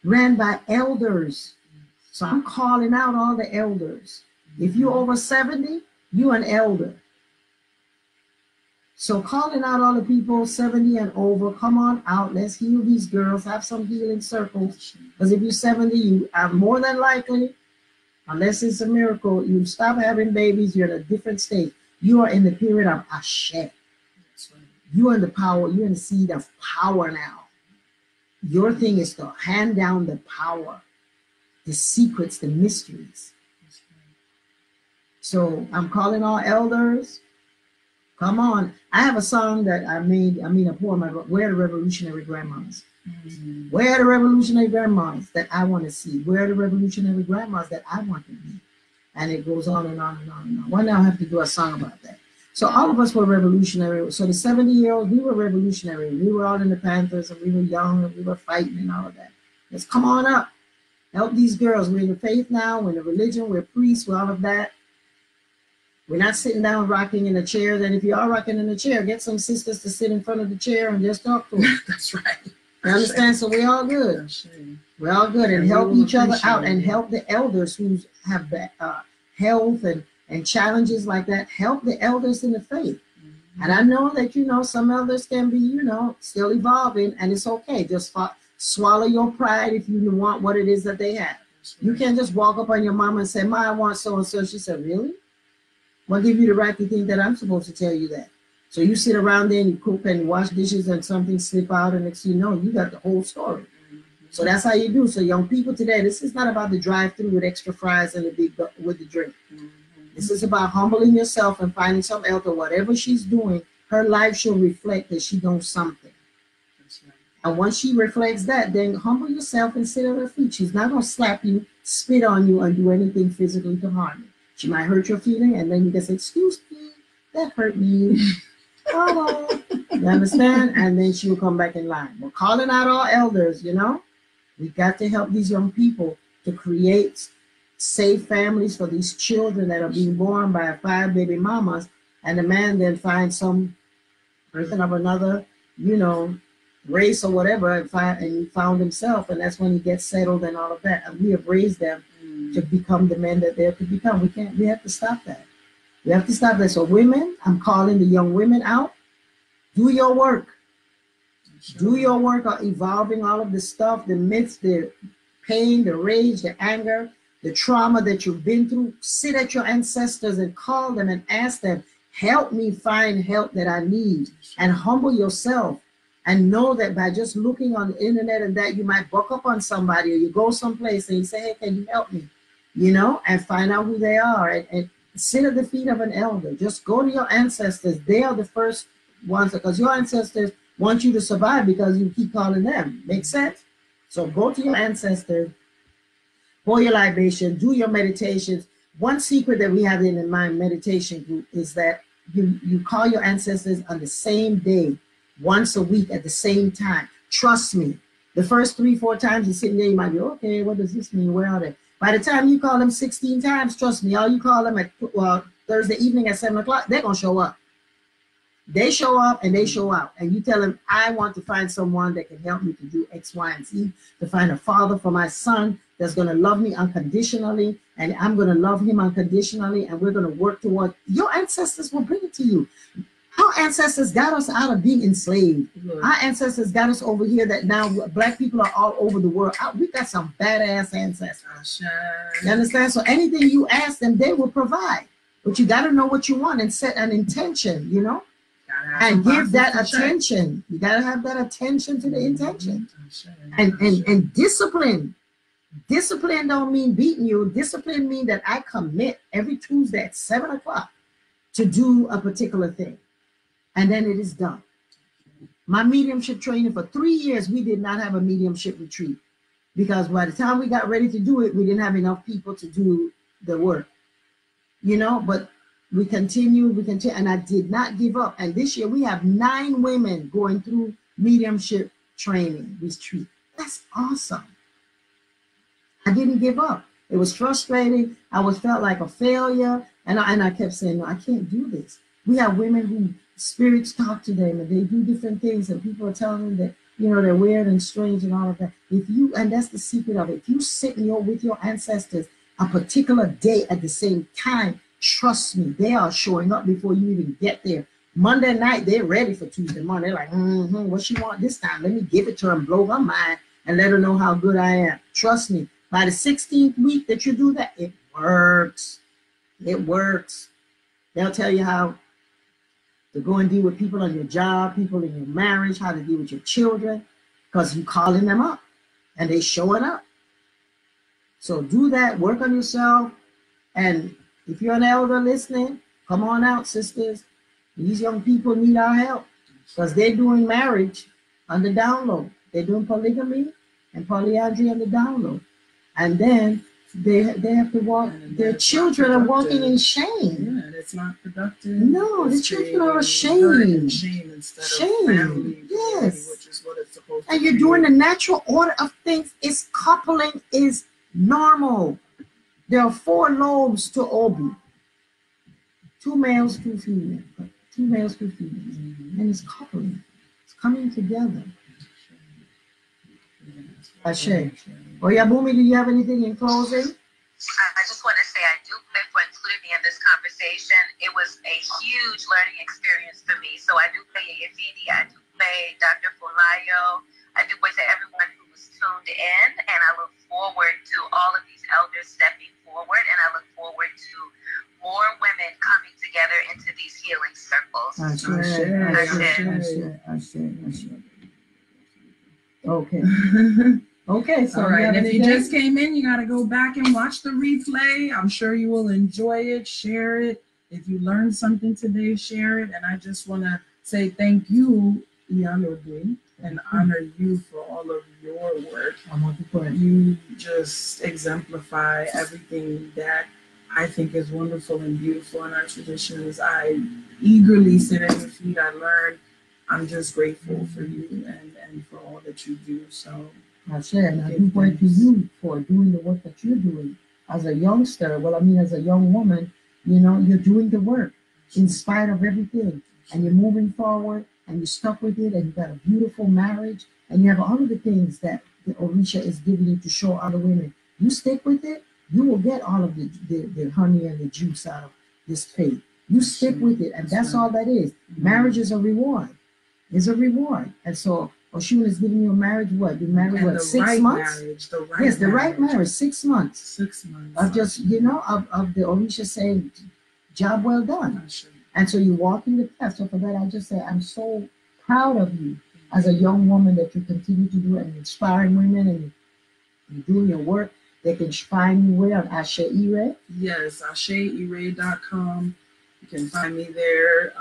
ran by elders. So I'm calling out all the elders. If you're over 70, you're an elder. So calling out all the people 70 and over, come on out. Let's heal these girls. Have some healing circles. Because if you're 70, you are more than likely, unless it's a miracle, you stop having babies. You're in a different state. You are in the period of Ashe. You are in the power. You're in the seed of power now. Your thing is to hand down the power, the secrets, the mysteries. So I'm calling all elders. Come on. I have a song that I made, a poem, Where are the Revolutionary Grandmas? Where are the revolutionary grandmas that I want to see? Where are the revolutionary grandmas that I want to be? And it goes on and on and on and on. One day I'll have to do a song about that. So all of us were revolutionary. So the 70-year-olds, we were revolutionary. We were all in the Panthers and we were young and we were fighting and all of that. Let's come on up. Help these girls. We're in the faith now. We're in the religion. We're priests. We're all of that. We're not sitting down rocking in a chair. Then if you are rocking in a chair, get some sisters to sit in front of the chair and just talk to them. That's right. You understand? So we're all good. We're all good. And help each other out and help the elders who have health and challenges like that. Help the elders in the faith. And I know that, some elders can be, still evolving, and it's okay. Just swallow your pride if you want what it is that they have. You can't just walk up on your mama and say, Ma, I want so-and-so. She said, really? What give you the right to think that I'm supposed to tell you that? So you sit around there and you cook and wash dishes and something slip out and next you know, you got the whole story. So that's how you do. So young people today, this is not about the drive-through with extra fries and with the drink. This is about humbling yourself and finding some elder, whatever she's doing, her life should reflect that she knows something. And once she reflects that, then humble yourself and sit at her feet. She's not going to slap you, spit on you, and do anything physically to harm you. She might hurt your feeling, and then you can say, excuse me, that hurt me. Oh, you understand? And then she will come back in line. We're calling out all elders, We got to help these young people to create safe families for these children that are being born by 5 baby mamas, and the man then finds some person of another, race or whatever, and he found himself, and that's when he gets settled and all of that. And we have raised them to become the men that they're to become. We have to stop that. We have to stop that. So women, I'm calling the young women out. Do your work. Do your work on evolving all of the stuff, the myths, the pain, the rage, the anger, the trauma that you've been through. Sit at your ancestors and call them and ask them, help me find help that I need. And humble yourself. And know that by just looking on the internet and that, you might buck up on somebody, or you go someplace and you say, hey, can you help me? And find out who they are and sit at the feet of an elder. Just go to your ancestors. They are the first ones, because your ancestors want you to survive because you keep calling them. Make sense? So go to your ancestors, pour your libation, do your meditations. One secret that we have in my meditation group is that you call your ancestors on the same day, once a week at the same time. Trust me, the first 3-4 times you're sitting there, you might be, okay, what does this mean? Where are they? By the time you call them 16 times, trust me, all you call them at Thursday evening at 7 o'clock, they're going to show up. They show up and they show out. And you tell them, I want to find someone that can help me to do X, Y, and Z, to find a father for my son that's going to love me unconditionally, and I'm going to love him unconditionally, and we're going to work toward. Your ancestors will bring it to you. Our ancestors got us out of being enslaved. Our ancestors got us over here that now Black people are all over the world. We got some badass ancestors. You understand? So anything you ask them, they will provide. But you got to know what you want and set an intention, and give that attention. You got to have that attention to the intention. And discipline. Discipline don't mean beating you. Discipline means that I commit every Tuesday at 7 o'clock to do a particular thing. And then it is done. My mediumship training for 3 years, we did not have a mediumship retreat, because by the time we got ready to do it, we didn't have enough people to do the work, but we continue, and I did not give up. And this year we have 9 women going through mediumship training retreat. That's awesome. I didn't give up. It was frustrating. I felt like a failure. And I kept saying, no, I can't do this. We have women who spirits talk to them and they do different things, and people are telling them that, they're weird and strange and all of that. And that's the secret of it. If you sit with your ancestors a particular day at the same time, trust me, they are showing up before you even get there. Monday night, they're ready for Tuesday morning. They're like, what she want this time? Let me give it to her and blow her mind and let her know how good I am. Trust me, by the 16th week that you do that, it works. It works. They'll tell you how to go and deal with people on your job, people in your marriage, how to deal with your children, because you're calling them up and they showing up. So do that, work on yourself. And if you're an elder listening, come on out, sisters. These young people need our help because they're doing marriage on the download. They're doing polygamy and polyandry on the download. And then they have to walk, their children are walking in shame. Yeah, and it's not productive. No, the children are ashamed. Shame instead of family. Yes. Which is what it's supposed to and be. you're doing the natural order of things. It's coupling is normal. There are 4 lobes to Obi. 2 males, 2 females. 2 males, 2 females. And it's coupling. It's coming together. Ashe. Oyabumi, do you have anything in closing? I just want to say I do pray for including me in this conversation. It was a huge learning experience for me. So I do play Yefidi, I do play Dr. Fulayo, I do play to everyone who was tuned in, and I look forward to all of these elders stepping forward, and I look forward to more women coming together into these healing circles. Okay. Okay, so all right, and if you just came in, you got to go back and watch the replay. I'm sure you will enjoy it. Share it. If you learned something today, share it. And I just want to say thank you, Iyalode, and honor you for all of your work. You just exemplify everything that I think is wonderful and beautiful in our traditions. I eagerly sit at your feet. I learn. I'm just grateful for you and for all that you do. So I share, and I do pray to you for doing the work that you're doing as a youngster. Well, I mean, as a young woman, you know, you're doing the work in spite of everything, and you're moving forward, and you're stuck with it, and you've got a beautiful marriage, and you have all of the things that the Orisa is giving you to show other women. You stick with it, you will get all of the honey and the juice out of this faith. You stick with it, and that's all that is. Marriage is a reward. It's a reward, and so. Oshun is giving you a marriage, what? You married, what, 6 months? Marriage, the right marriage, 6 months. 6 months. Of just, you know, of the Orisa saying, job well done. And so you walk in the path. So for that, I just say, I'm so proud of you as a young woman that you continue to do and inspiring women and you're doing your work. They can find you where on Ashe Ire? Yes, AsheIre.com. You can find me there,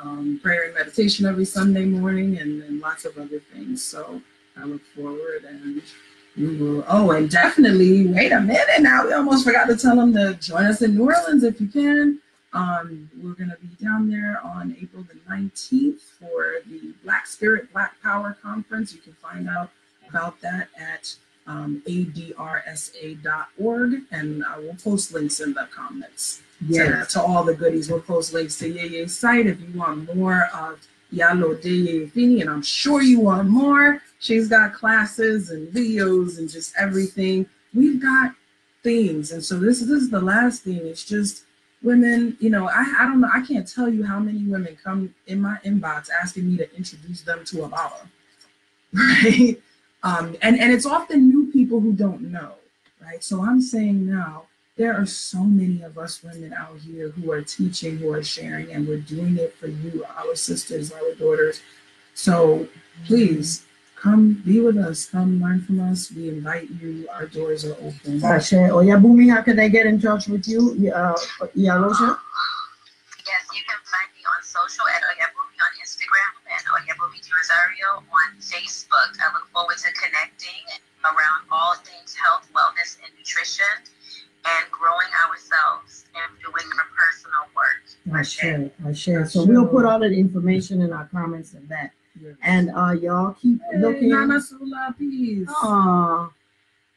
prayer and meditation every Sunday morning, and lots of other things. So I look forward, and we will. Oh, and definitely, wait a minute now. We almost forgot to tell them to join us in New Orleans if you can. We're going to be down there on April the 19th for the Black Spirit, Black Power Conference. You can find out about that at adrsa.org, and I will post links in the comments. Yes. To all the goodies. We'll post links to Yeye's site if you want more of Iyalode Yeyefini, and I'm sure you want more. She's got classes and videos and just everything. We've got things, and so this is the last thing. It's just women, you know, I don't know, I can't tell you how many women come in my inbox asking me to introduce them to a Baba, right? And it's often new people who don't know, right? So I'm saying now, there are so many of us women out here who are teaching, who are sharing, and we're doing it for you, our sisters, our daughters. So please come be with us, come learn from us. We invite you. Our doors are open. Oyabumi, how can they get in touch with you? Iyalosha? Yes, you can find me on social at Oyabumi on Instagram and Oyabumi Di Rosario on Facebook. I look forward to connecting around all things health, wellness, and nutrition, and growing ourselves and doing our personal work. I share. So we'll put all that information in our comments and that. Yes. And y'all keep looking. Nana Sula, peace.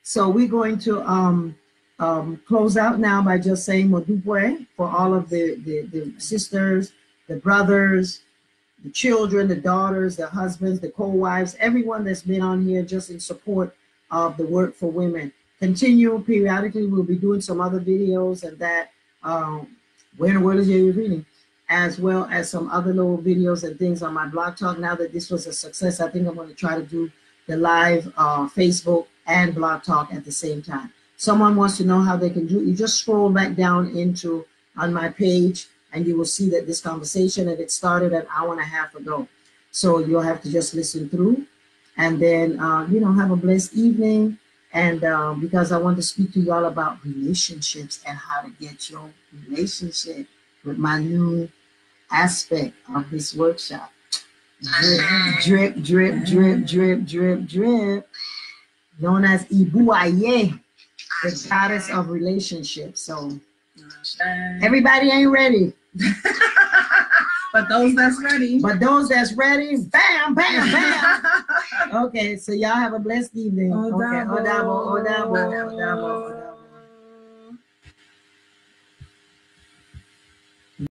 So we're going to close out now by just saying Modupwe for all of the sisters, the brothers, the children, the daughters, the husbands, the co-wives, everyone that's been on here just in support of the work for women. Continue periodically. We'll be doing some other videos and that. Where in the world is your reading? as well as some other little videos and things on my blog talk. Now that this was a success, I think I'm going to try to do the live Facebook and blog talk at the same time. Someone wants to know how they can do it. You just scroll back down into on my page and you will see that this conversation, and it started an hour and a half ago. So you'll have to just listen through and then, have a blessed evening. And because I want to speak to y'all about relationships and how to get your relationship with my new aspect of this workshop. Drip, drip, drip, drip, drip, drip. Known as Ibuaye, the goddess of relationships. So everybody ain't ready. But those that's ready. Bam, bam, bam. Okay, so y'all have a blessed evening. Okay, odabo, odabo, odabo, odabo.